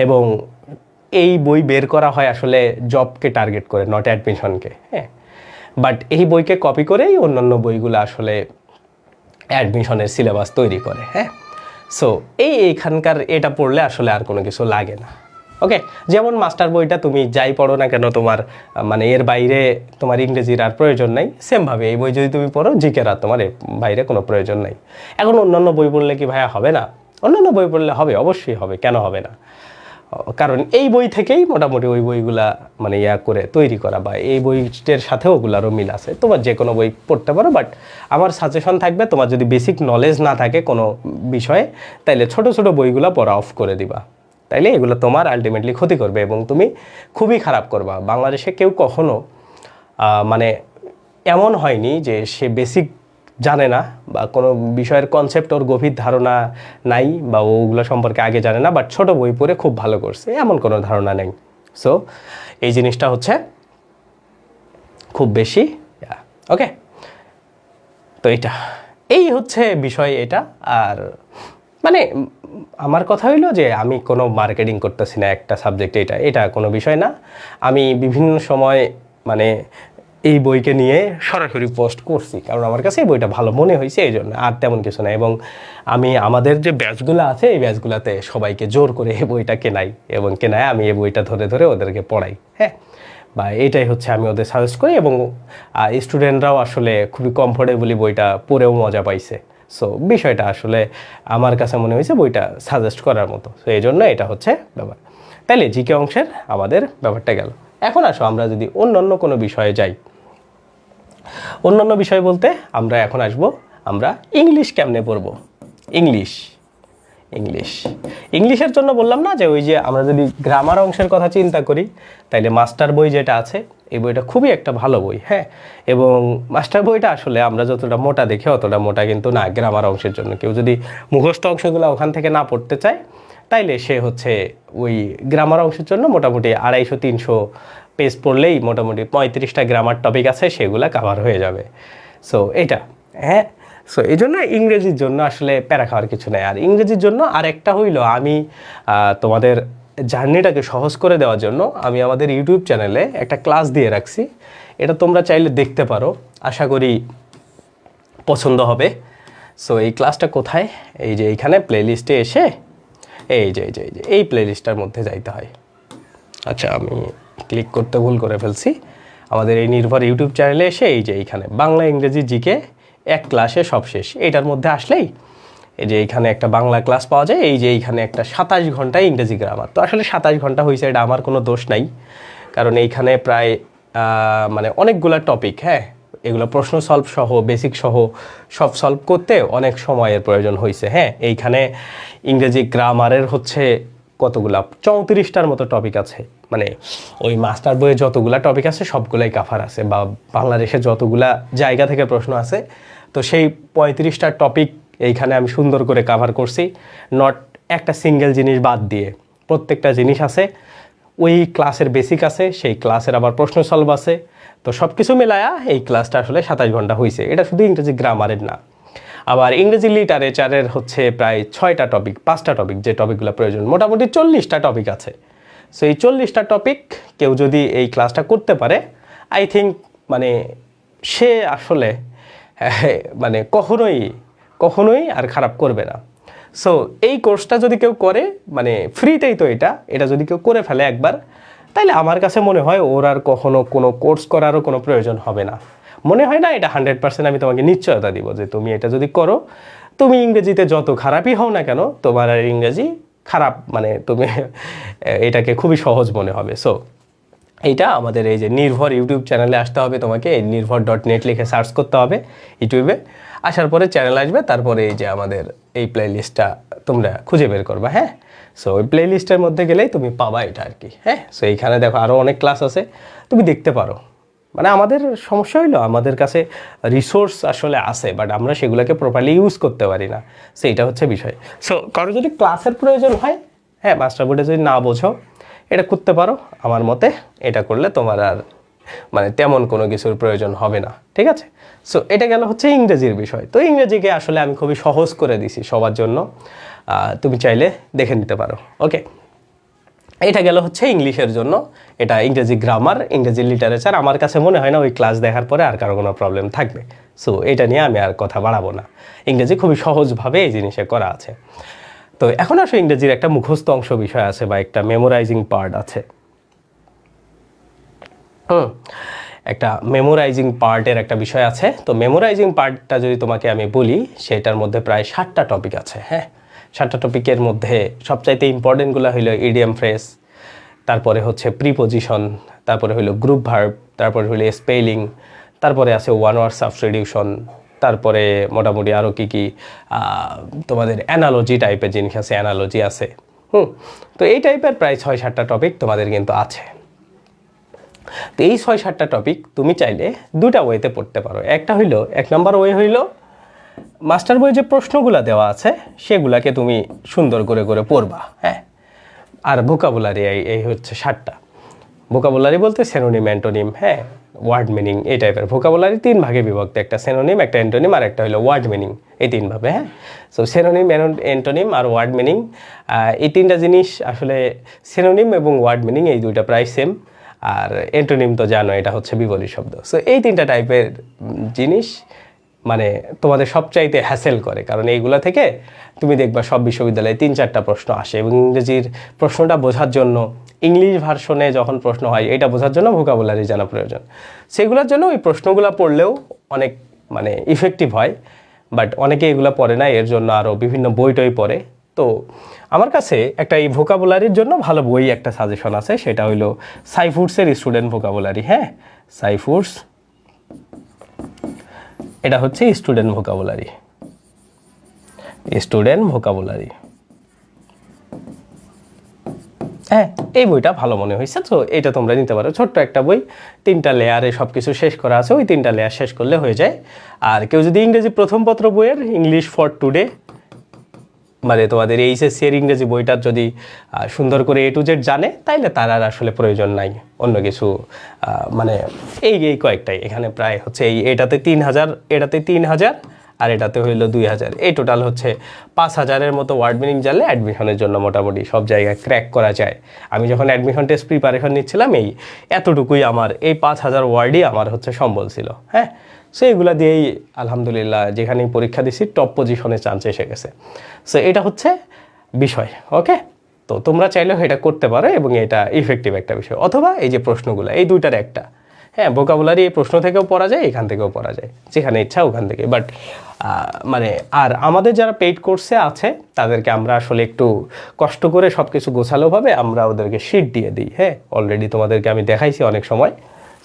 এবং এই বই বের করা হয় আসলে জবকে টার্গেট করে, নট অ্যাডমিশনকে। হ্যাঁ, বাট এই বইকে কপি করেই অন্যান্য বইগুলো আসলে অ্যাডমিশনের সিলেবাস তৈরি করে। হ্যাঁ, সো এইখানকার এটা পড়লে আসলে আর কোনো কিছু লাগে না। ওকে, যেমন মাস্টার বইটা তুমি যাই পড়ো না কেন, তোমার মানে এর বাইরে তোমার ইংরেজির আর প্রয়োজন নাই, সেমভাবে এই বই যদি তুমি পড়ো, জিকের আর তোমার এর বাইরে কোনো প্রয়োজন নাই। এখন অন্যান্য বই পড়লে কি ভাইয়া হবে না? অন্যান্য বই পড়লে হবে, অবশ্যই হবে, কেন হবে না? কারণ এই বই থেকেই মোটামুটি ওই বইগুলা মানে করে তৈরি করা, বা এই বইটার সাথে ওগুলারও মিল আছে। তোমার যে কোনো বই পড়তে পারো, বাট আমার সাজেশন থাকবে, তোমার যদি বেসিক নলেজ না থাকে কোনো বিষয়ে, তাইলে ছোট ছোট বইগুলো পড়া অফ করে দিবা। তাইলে এগুলো তোমার আলটিমেটলি ক্ষতি করবে, এবং তুমি খুবই খারাপ করবা। বাংলাদেশে কেউ কখনো মানে এমন হয়নি যে সে বেসিক জানে না, বা কোনো বিষয়ের কনসেপ্ট ওর গভীর ধারণা নাই, বা ওগুলো সম্পর্কে আগে জানে না, বাট ছোট বই পড়ে খুব ভালো করছে, এমন কোনো ধারণা নেই। সো এই জিনিসটা হচ্ছে খুব বেশি। ওকে, তো এই হচ্ছে বিষয় এটা। আর মানে আমার কথা হইলো যে আমি কোনো মার্কেটিং করতেছি না একটা সাবজেক্টে, এটা কোনো বিষয় না। আমি বিভিন্ন সময় মানে এই বইকে নিয়ে সরাসরি পোস্ট করছি, কারণ আমার কাছে এই বইটা ভালো মনে হয়েছে, এই জন্য, আর তেমন কিছু না। এবং আমি আমাদের যে ব্যাচগুলো আছে এই ব্যাচগুলোতে সবাইকে জোর করে এই বইটা কেনাই, এবং কেনায় আমি এই বইটা ধরে ধরে ওদেরকে পড়াই, হ্যাঁ, বা এটাই হচ্ছে আমি ওদের সাজেস্ট করি, এবং স্টুডেন্টরাও আসলে খুবই কমফোর্টেবলি বইটা পড়েও মজা পাইছে। সো বিষয়টা আসলে আমার কাছে মনে হয়েছে বইটা সাজেস্ট করার মতো, সো এই জন্য এটা হচ্ছে ব্যাপার। তাইলে জিকে অংশের আমাদের ব্যাপারটা গেল। এখন আসো আমরা যদি অন্যান্য কোনো বিষয়ে যাই। অন্যান্য বিষয় বলতে আমরা এখন আসবো, আমরা ইংলিশ কেমনে পড়বো। ইংলিশের জন্য বললাম না যে ওই যে আমরা যদি গ্রামার অংশের কথা চিন্তা করি, তাইলে মাস্টার বই যেটা আছে এই বইটা খুবই একটা ভালো বই, হ্যাঁ। এবং মাস্টার বইটা আসলে আমরা যতটা মোটা দেখি অতটা মোটা কিন্তু না গ্রামার অংশের জন্য। কেউ যদি মুখস্থ অংশগুলো ওখান থেকে না পড়তে চায়, তাইলে সে হচ্ছে ওই গ্রামার অংশের জন্য মোটামুটি 250-300 পেজ পড়লেই মোটামুটি 35টা গ্রামার টপিক আছে, সেগুলো কাভার হয়ে যাবে। সো এটা, হ্যাঁ। সো এই জন্য ইংরেজির জন্য আসলে প্যারা খাওয়ার কিছু নেই। আর ইংরেজির জন্য আর একটা হইলো, আমি তোমাদের জার্নিটাকে সহজ করে দেওয়ার জন্য আমি আমাদের ইউটিউব চ্যানেলে একটা ক্লাস দিয়ে রাখছি, এটা তোমরা চাইলে দেখতে পারো, আশা করি পছন্দ হবে। সো এই ক্লাসটা কোথায়, এই যে এইখানে প্লেলিস্টে এসে এই যে এই প্লেলিস্টটার মধ্যে যাইতে হয়। আচ্ছা, আমি ক্লিক করতে ভুল করে ফেলছি। আমাদের এই নির্ভর ইউটিউব চ্যানেলে এসে এই যে এইখানে বাংলা ইংরেজি জিকে এক ক্লাসে সব শেষ, এইটার মধ্যে আসলেই এই যে এইখানে একটা বাংলা ক্লাস পাওয়া যায়। এই যে এইখানে একটা 27 ঘন্টা ইংরেজি গ্রামার। তো আসলে 27 ঘন্টা হয়েছে, এটা আমার কোনো দোষ নাই, কারণ এইখানে প্রায় মানে অনেকগুলো টপিক, হ্যাঁ, এগুলো প্রশ্ন সলভ সহ, বেসিক সহ সব সলভ করতে অনেক সময়ের প্রয়োজন হয়েছে, হ্যাঁ। এইখানে ইংরেজি গ্রামারের হচ্ছে কতগুলা 34টার মতো টপিক আছে, মানে ওই মাস্টার বইয়ে যতগুলা টপিক আছে সবগুলাই কাভার আছে, বা বাংলাদেশে যতগুলা জায়গা থেকে প্রশ্ন আছে, তো সেই 35টা টপিক এইখানে আমি সুন্দর করে কাভার করছি, নট একটা সিঙ্গেল জিনিস বাদ দিয়ে। প্রত্যেকটা জিনিস আছে, ওই ক্লাসের বেসিক আছে, সেই ক্লাসের আবার প্রশ্ন সলভ আছে। তো সব কিছু মেলায়া এই ক্লাসটা আসলে 27 ঘন্টা হয়েছে। এটা শুধু ইংরেজি গ্রামারের না, আবার ইংরেজি লিটারেচারের হচ্ছে প্রায় 6টা টপিক, 5টা টপিক, যে টপিকগুলো প্রয়োজন, মোটামুটি 40টা টপিক আছে। সো এই 40টা টপিক কেউ যদি এই ক্লাসটা করতে পারে, আই থিঙ্ক মানে সে আসলে মানে কখনোই আর খারাপ করবে না। সো এই কোর্সটা যদি কেউ করে, মানে ফ্রিতেই তো এটা যদি কেউ করে ফেলে একবার, তাইলে আমার কাছে মনে হয় ওর আর কখনো কোনো কোর্স করারও কোনো প্রয়োজন হবে না। মনে হয় না, এটা 100% আমি তোমাকে নিশ্চয়তা দিব যে তুমি এটা যদি করো, তুমি ইংরেজিতে যত খারাপই হও না কেন, তোমার আর ইংরেজি খারাপ মানে তুমি এটাকে খুবই সহজ মনে হবে। সো এইটা আমাদের এই যে নির্ভর ইউটিউব চ্যানেলে আসতে হবে, তোমাকে নির্ভর.net লিখে সার্চ করতে হবে ইউটিউবে। আসার পরে চ্যানেল আসবে, তারপরে এই যে আমাদের এই প্লেলিস্টটা তোমরা খুঁজে বের করবা, হ্যাঁ। সো ওই প্লেলিস্টের মধ্যে গেলেই তুমি পাবা এটা আর কি, হ্যাঁ। সো এইখানে দেখো আরও অনেক ক্লাস আছে, তুমি দেখতে পারো। মানে আমাদের সমস্যা হইলো আমাদের কাছে রিসোর্স আসলে আছে, বাট আমরা সেগুলোকে প্রপারলি ইউজ করতে পারি না, সেইটা হচ্ছে বিষয়। সো কারো যদি ক্লাসের প্রয়োজন হয়, হ্যাঁ, মাস্টার বোর্ডে যদি না বোঝো, এটা করতে পারো। আমার মতে এটা করলে তোমার আর মানে তেমন কোনো কিছুর প্রয়োজন হবে না, ঠিক আছে। সো এটা গেল হচ্ছে ইংরেজির বিষয়। তো ইংরেজিকে আসলে আমি খুবই সহজ করে দিছি সবার জন্য, তুমি চাইলে দেখে নিতে পারো, ওকে। এটা গেল হচ্ছে ইংলিশের জন্য, এটা ইংরেজি গ্রামার, ইংরেজি লিটারেচার। আমার কাছে মনে হয় না ওই ক্লাস দেখার পরে আর কারো কোনো প্রবলেম থাকবে। সো এটা নিয়ে আমি আর কথা বাড়াবো না, ইংরেজি খুবই সহজভাবে এই জিনিসে করা আছে। তো এখন আসলে ইংরেজির একটা মুখস্থ অংশ বিষয় আছে, বা একটা মেমোরাইজিং পার্ট আছে। একটা মেমোরাইজিং পার্টের একটা বিষয় আছে। তো মেমোরাইজিং পার্টটা যদি তোমাকে আমি বলি, সেটার মধ্যে প্রায় 7টা টপিক আছে, হ্যাঁ। 7টা টপিকের মধ্যে সবচাইতে ইম্পর্টেন্টগুলো হইলো ইডিয়াম ফ্রেজ, তারপরে হচ্ছে প্রিপোজিশন, তারপরে হইলো গ্রুপ ভার্ব, তারপরে হইলো স্পেলিং, তারপরে আছে ওয়ান ওয়ার্ড সাবস্টিটিউশন, তারপরে মোটামুটি আরও কী তোমাদের অ্যানালজি টাইপের জিনিস আছে, অ্যানালজি আছে। তো এই টাইপের প্রায় 6-7টা টপিক তোমাদের কিন্তু আছে। তো এই 6-7টা টপিক তুমি চাইলে 2টা ওয়েতে পড়তে পারো। একটা হইলো, 1 নম্বর ওয়ে হইলো মাস্টার বইয়ে যে প্রশ্নগুলো দেওয়া আছে সেগুলাকে তুমি সুন্দর করে করে পড়বা, হ্যাঁ। আর ভোকাবুলারি এই হচ্ছে 7টা। ভোকাবুলারি বলতে সিনোনিম, অ্যান্টোনিম, হ্যাঁ, ওয়ার্ড মিনিং, এই টাইপের। ভোকাবুলারি 3 ভাগে বিভক্ত, একটা সিনোনিম, একটা অ্যান্টোনিম আর একটা হলো ওয়ার্ড মিনিং, এই 3 ভাবে। হ্যাঁ, সো সিনোনিম, অ্যান্টোনিম আর ওয়ার্ড মিনিং, এই 3টা জিনিস আসলে সিনোনিম এবং ওয়ার্ড মিনিং এই 2টা প্রায় সেম। আর অ্যান্টোনিম তো জানো এটা হচ্ছে বিপরীত শব্দ। সো এই 3টা টাইপের জিনিস মানে তোমাদের সবচাইতে হ্যাসেল করে, কারণ এইগুলা থেকে তুমি দেখবা সব বিশ্ববিদ্যালয়ে 3-4টা প্রশ্ন আসে, এবং ইংরেজির প্রশ্নটা বোঝার জন্য ইংলিশ ভার্সনে যখন প্রশ্ন হয় এটা বোঝার জন্য ভোকাবুলারি জানা প্রয়োজন। সেগুলোর জন্য ওই প্রশ্নগুলো পড়লেও অনেক মানে ইফেক্টিভ হয়, বাট অনেকে এগুলো পড়ে না, এর জন্য আরও বিভিন্ন বই টই পড়ে। তো আমার কাছে একটা এই ভোকাবুলারির জন্য ভালো বই একটা সাজেশন আছে, সেটা হইলো সাইফুডসের স্টুডেন্ট ভোকাবুলারি। হ্যাঁ, সাইফুডস, এটা হচ্ছে স্টুডেন্ট ভোকাবুলারি, স্টুডেন্ট ভোকাবুলারি। হ্যাঁ, এই বইটা ভালো মনে হয়েছে, তো এটা তোমরা নিতে পারো। ছোট্ট একটা বই, 3টা লেয়ারে সব কিছু শেষ করা আছে, ওই 3টা লেয়ার শেষ করলে হয়ে যায়। আর কেউ যদি ইংরেজি প্রথম পত্র বইয়ের ইংলিশ ফর টুডে, মানে তোমাদের এইচএসসি এর ইংরেজি বইটার যদি সুন্দর করে A to Z জানে, তাইলে তার আর আসলে প্রয়োজন নাই অন্য কিছু। মানে এই কয়েকটাই এখানে প্রায় হচ্ছে এটাতে 3000, এটাতে 3000 আর এটাতে হইলো 2000, এই টোটাল হচ্ছে 5000-এর মতো ওয়ার্ড মিনিং জানলে অ্যাডমিশনের জন্য মোটামুটি সব জায়গায় ক্র্যাক করা যায়। আমি যখন অ্যাডমিশন টেস্ট প্রিপারেশন নিচ্ছিলাম এতটুকুই আমার এই 5000 ওয়ার্ডই আমার হচ্ছে সম্বল ছিল। হ্যাঁ, সো এগুলো দিয়েই আলহামদুলিল্লাহ যেখানেই পরীক্ষা দিছি টপ পজিশনে চান্স এসে গেছে। সো এটা হচ্ছে বিষয়। ওকে, তো তোমরা চাইলেও এটা করতে পারো এবং এটা ইফেক্টিভ একটা বিষয়। অথবা এই যে প্রশ্নগুলো, এই 2টার একটা। হ্যাঁ, ভোকাবুলারি এই প্রশ্ন থেকেও পড়া যায়, এখান থেকেও পড়া যায়, যেখানে ইচ্ছা ওখান থেকে। বাট মানে আর আমাদের যারা পেইড কোর্সে আছে তাদেরকে আমরা আসলে একটু কষ্ট করে সব কিছু গোছালোভাবে আমরা ওদেরকে শিট দিয়ে দিই। হ্যাঁ, অলরেডি তোমাদেরকে আমি দেখাইছি অনেক সময়।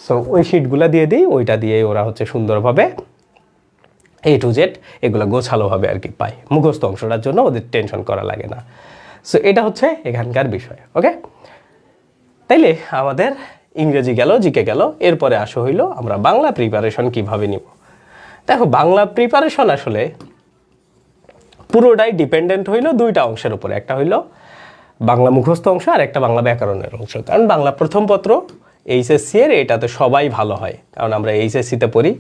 সো ওই শিটগুলো দিয়ে দিই, ওইটা দিয়ে ওরা হচ্ছে সুন্দরভাবে A to Z এগুলো গোছালোভাবে আর কি পায়। মুখস্থ অংশটার জন্য ওদের টেনশন করা লাগে না। সো এটা হচ্ছে এখানকার বিষয়। ওকে, তাইলে আমাদের ইংরেজি গেল, জিকে গেল, এরপরে আসা হইলো আমরা বাংলা প্রিপারেশন কিভাবে নিব। দেখো, বাংলা প্রিপারেশন আসলে পুরোটাই ডিপেন্ডেন্ট হইলো 2টা অংশের উপরে, একটা হইলো বাংলা মুখস্থ অংশ আর একটা বাংলা ব্যাকরণের অংশ। কারণ বাংলা প্রথম পত্র এইচএসসি এর এটাতে সবাই ভালো হয়, কারণ আমরা এইচএসসিতে পড়ি।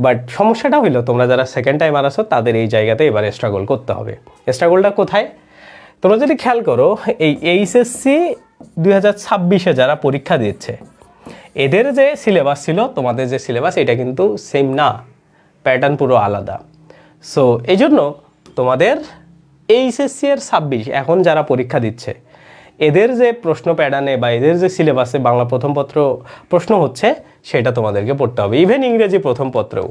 বাট সমস্যাটা হইলো তোমরা যারা সেকেন্ড টাইম আসো তাদের এই জায়গাতে এবারে স্ট্রাগল করতে হবে। স্ট্রাগলটা কোথায়? তোমরা যদি খেয়াল করো, এই এইচএসসি 2026-এ যারা পরীক্ষা দিচ্ছে এদের যে সিলেবাস ছিল তোমাদের যে সিলেবাস, এটা কিন্তু সেম না, প্যাটার্ন পুরো আলাদা। সো এই জন্য তোমাদের এইচএসসি এর 26 এখন যারা পরীক্ষা দিচ্ছে এদের যে প্রশ্ন প্যাটার্নে বা এদের যে সিলেবাসে বাংলা প্রথম পত্র প্রশ্ন হচ্ছে সেটা তোমাদেরকে পড়তে হবে। ইভেন ইংরেজি প্রথম পত্রেও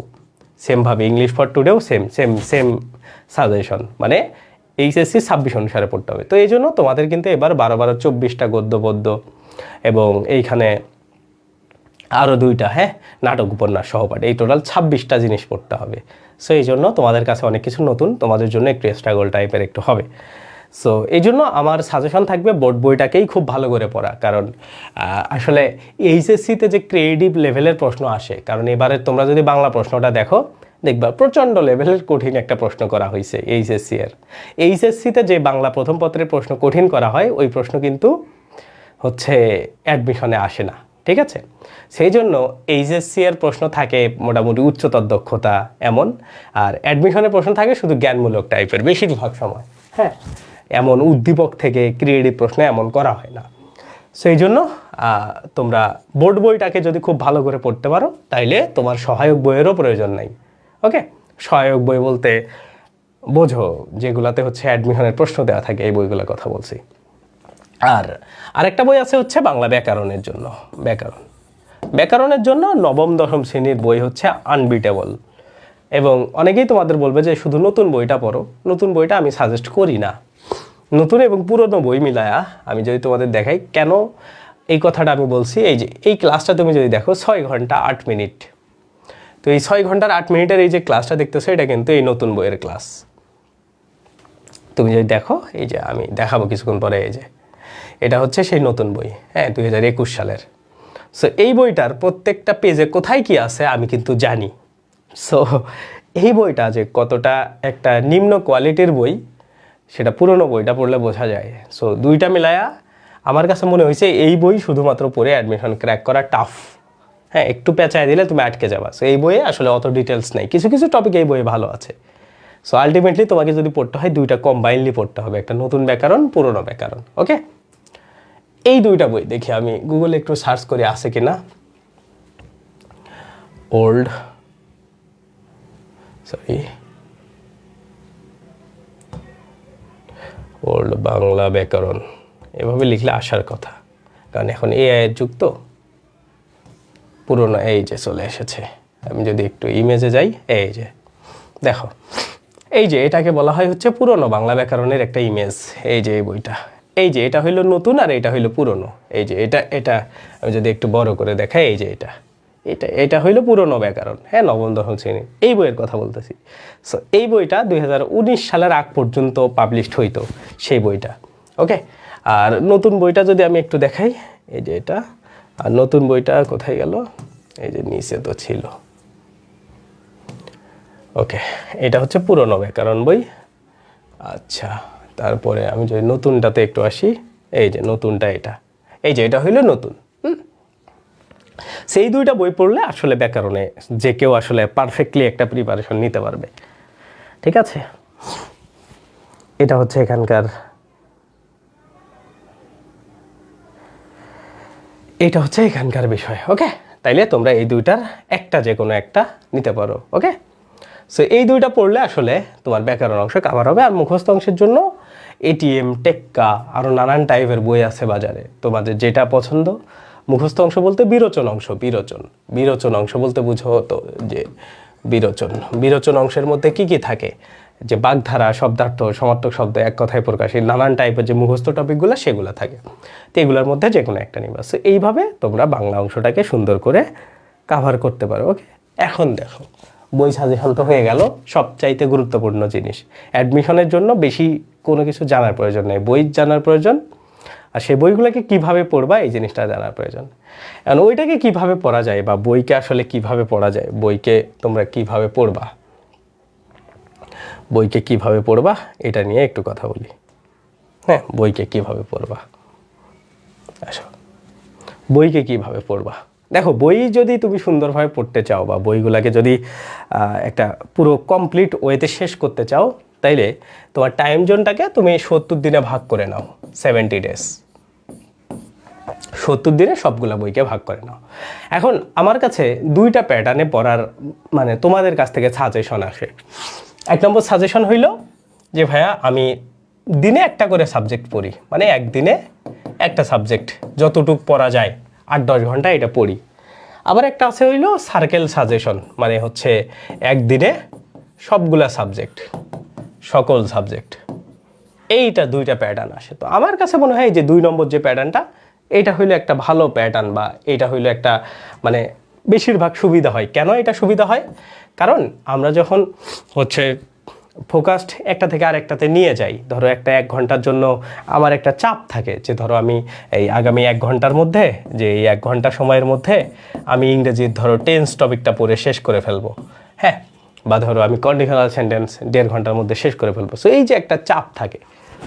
সেমভাবে, ইংলিশ ফর টুডেও সেম সাজেশন, মানে এইচএসসি 26 অনুসারে পড়তে হবে। তো এই জন্য তোমাদের কিন্তু এবার 12 24টা গদ্য পদ্য এবং এইখানে আরও 2টা নাটক উপন্যাস সহপাঠ, এই টোটাল 26টা জিনিস পড়তে হবে। সো এই জন্য তোমাদের কাছে অনেক কিছু নতুন, তোমাদের জন্য একটু স্ট্রাগল টাইপের একটু হবে। সো এই জন্য আমার সাজেশন থাকবে বোর্ড বইটাকেই খুব ভালো করে পড়া, কারণ আসলে এইচএসসিতে যে ক্রিয়েটিভ লেভেলের প্রশ্ন আসে, কারণ এবারে তোমরা যদি বাংলা প্রশ্নটা দেখো দেখবা প্রচণ্ড লেভেলের কঠিন একটা প্রশ্ন করা হয়েছে এইচএসসি এর। এইচএসসিতে যে বাংলা প্রথম পত্রের প্রশ্ন কঠিন করা হয় ওই প্রশ্ন কিন্তু হচ্ছে অ্যাডমিশনে আসে না, ঠিক আছে? সেই জন্য এইচএসসি এর প্রশ্ন থাকে মোটামুটি উচ্চতর দক্ষতা এমন, আর অ্যাডমিশনের প্রশ্ন থাকে শুধু জ্ঞানমূলক টাইপের বেশিরভাগ সময়। হ্যাঁ, এমন উদ্দীপক থেকে ক্রিয়েটিভ প্রশ্ন এমন করা হয় না। সেই জন্য তোমরা বোর্ড বইটাকে যদি খুব ভালো করে পড়তে পারো তাইলে তোমার সহায়ক বইয়েরও প্রয়োজন নাই। ওকে, সহায়ক বই বলতে বোঝো যেগুলাতে হচ্ছে অ্যাডমিশনের প্রশ্ন দেওয়া থাকে, এই বইগুলোর কথা বলছি। আর আরেকটা বই আছে হচ্ছে বাংলা ব্যাকরণের জন্য। ব্যাকরণের জন্য নবম দশম শ্রেণীর বই হচ্ছে আনবিটেবল। এবং অনেকেই তোমাদের বলবে যে শুধু নতুন বইটা পড়ো, নতুন বইটা আমি সাজেস্ট করি না। নতুন এবং পুরনো বই মিলায়া আমি যদি তোমাদের দেখাই কেন এই কথাটা আমি বলছি, এই যে এই ক্লাসটা তুমি যদি দেখো 6 ঘন্টা 8 মিনিট, তো এই 6 ঘন্টার 8 মিনিটের এই যে ক্লাসটা দেখতেছো এটা কিন্তু এই নতুন বইয়ের ক্লাস। তুমি যদি দেখো, এই যে আমি দেখাবো কিছুক্ষণ পরে, এই যে এটা হচ্ছে সেই নতুন বই, 2021 সালের। সো এই বইটার প্রত্যেকটা পেজে কোথায় কি আছে আমি কিন্তু জানি। সো এই বইটা যে কতটা একটা নিম্ন কোয়ালিটির বই সেটা পুরনো বইটা পড়লে বোঝা যায়। সো দুইটা মিলায়া আমার কাছে মনে হয়েছে এই বই শুধুমাত্র পড়ে অ্যাডমিশন ক্র্যাক করা টাফ। হ্যাঁ, একটু পেঁচায় দিলে তুমি আটকে যাবা। সো এই বইয়ে আসলে অত ডিটেলস নেই, কিছু কিছু টপিক এই বইয়ে ভালো আছে। সো আলটিমেটলি তোমাকে যদি পড়তে হয় দুইটা কম্বাইনলি পড়তে হবে, একটা নতুন ব্যাকরণ, পুরনো ব্যাকরণ। ওকে, এই দুইটা বই দেখি আমি গুগলে একটু সার্চ করি আছে কিনা। ওল্ড বাংলা ব্যাকরণ এভাবে লিখলে আসার কথা, কারণ এখন এআই এর যুগ তো। পুরনো এই যে চলে এসেছে, আমি যদি একটু ইমেজে যাই, এই যে দেখো, এই যে এটাকে বলা হয় হচ্ছে পুরনো বাংলা ব্যাকরণের একটা ইমেজ। এই যে এই বইটা, এই যে এটা হইলো নতুন আর এটা হইলো পুরনো। এই যে এটা আমি যদি একটু বড় করে দেখাই, এই যে এটা হইলো পুরনো ব্যাকরণ, হ্যাঁ, নবম দশম শ্রেণী এই বইয়ের কথা বলতেছি। সো এই বইটা 2019 সালের আগ পর্যন্ত পাবলিশড হইতো সেই বইটা। ওকে, আর নতুন বইটা যদি আমি একটু দেখাই, এই যে এটা, আর নতুন বইটা কোথায় গেল, এই যে নিচে তো ছিল। ওকে, এটা হচ্ছে পুরনো ব্যাকরণ বই। আচ্ছা, তারপরে আমি যদি নতুনটাতে একটু আসি, এই যে নতুনটা এটা, এই যে এটা হইলো নতুন। সেই দুইটা বই পড়লে আসলে ব্যাকরণে যে কেউ আসলে পারফেক্টলি একটা প্রিপারেশন নিতে পারবে। ঠিক আছে, এটা হচ্ছে এখানকার, এটা হচ্ছে এখানকার বিষয়। ওকে, তাইলে তোমরা এই দুইটার একটা যে কোনো একটা নিতে পারো। ওকে, সো এই দুইটা পড়লে আসলে তোমার ব্যাকরণ অংশ কাভার হবে। আর মুখস্থ অংশের জন্য এটিএম, টেক্কা, আরও নানান টাইপের বই আছে বাজারে, তোমাদের যেটা পছন্দ। মুখস্থ অংশ বলতে বিরোচন অংশ, বিরোচন অংশ বলতে বুঝো তো যে বিরোচন অংশের মধ্যে কি কি থাকে, যে বাগধারা, শব্দার্থ, সমার্থক শব্দ, এক কথায় প্রকাশ, এই নানান টাইপের যে মুখস্থ টপিকগুলো সেগুলো থাকে। তো এগুলোর মধ্যে যে কোনো একটা নিবা। সো এইভাবে তোমরা বাংলা অংশটাকে সুন্দর করে কাভার করতে পারো। ওকে, এখন দেখো, বই সাজেশন তো হয়ে গেল, সবচাইতে গুরুত্বপূর্ণ জিনিস। অ্যাডমিশনের জন্য বেশি কোনো কিছু জানার প্রয়োজন নেই, বই জানার প্রয়োজন, আর সেই বইগুলোকে কীভাবে পড়বা এই জিনিসটা জানার প্রয়োজন। এখন ওইটাকে কীভাবে পড়া যায়, বা বইকে আসলে কীভাবে পড়া যায়, বইকে তোমরা কীভাবে পড়বা, এটা নিয়ে একটু কথা বলি। হ্যাঁ, বইকে কীভাবে পড়বা, আসো, বইকে কীভাবে পড়বা। দেখো, বই যদি তুমি সুন্দরভাবে পড়তে চাও, বা বইগুলোকে যদি একটা পুরো কমপ্লিট ওয়েতে শেষ করতে চাও, তাইলে তোমার টাইম জোনটাকে তুমি 70 দিনে ভাগ করে নাও। 70 ডেজ, 70 দিনে সবগুলা বইকে ভাগ করে নাও। এখন আমার কাছে দুইটা প্যাটার্নে পড়ার মানে তোমাদের কাছ থেকে সাজেশন আসে। এক নম্বর সাজেশন হইল যে ভাইয়া আমি দিনে একটা করে সাবজেক্ট পড়ি, মানে একদিনে একটা সাবজেক্ট যতটুক পড়া যায় 8-10 ঘন্টা এটা পড়ি। আবার একটা আছে হইল সার্কেল সাজেশন, মানে হচ্ছে একদিনে সবগুলা সাবজেক্ট, সকল সাবজেক্ট। এইটা দুইটা প্যাটার্ন আসে। তো আমার কাছে মনে হয় যে 2 নম্বর যে প্যাটার্নটা, এটা হইলো একটা ভালো প্যাটার্ন, বা এটা হইলো একটা মানে বেশিরভাগ সুবিধা হয়। কেন এটা সুবিধা হয়? কারণ আমরা যখন হচ্ছে ফোকাসড একটা থেকে আরেকটাতে নিয়ে যাই, ধরো একটা 1 ঘন্টার জন্য আমার একটা চাপ থাকে যে ধরো আমি এই আগামী 1 ঘন্টার মধ্যে, যে এই 1 ঘন্টা সময়ের মধ্যে আমি ইংরেজির ধরো টেন্স টপিকটা পড়ে শেষ করে ফেলবো, হ্যাঁ, বা ধরো আমি কন্ডিশনাল সেন্টেন্স 1.5 ঘন্টার মধ্যে শেষ করে ফেলবো। সো এই যে একটা চাপ থাকে,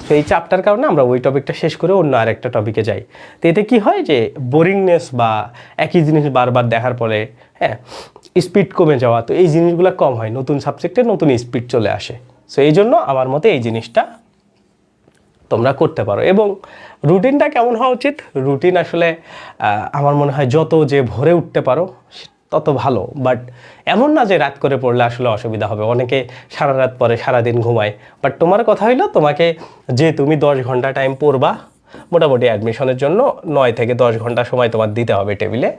তো এই চাপটার কারণে আমরা ওই টপিকটা শেষ করে অন্য আরেকটা টপিকে যাই। তো এতে কী হয় যে বোরিংনেস বা একই জিনিস বারবার দেখার পরে, হ্যাঁ, স্পিড কমে যাওয়া, তো এই জিনিসগুলো কম হয়, নতুন সাবজেক্টে নতুন স্পিড চলে আসে। সো এই জন্য আমার মতে এই জিনিসটা তোমরা করতে পারো। এবং রুটিনটা কেমন হওয়া উচিত? রুটিন আসলে আমার মনে হয় যত যে ভোরে উঠতে পারো তত ভালো, বাট এমন না যে রাত করে পড়লে আসলে অসুবিধা হবে। অনেকে সারা রাত পরে সারাদিন ঘুমায়, বাট তোমার কথা হইলো তোমাকে যে তুমি 10 ঘন্টা টাইম পড়বা, মোটামুটি অ্যাডমিশনের জন্য 9 থেকে 10 ঘন্টা সময় তোমার দিতে হবে টেবিলে।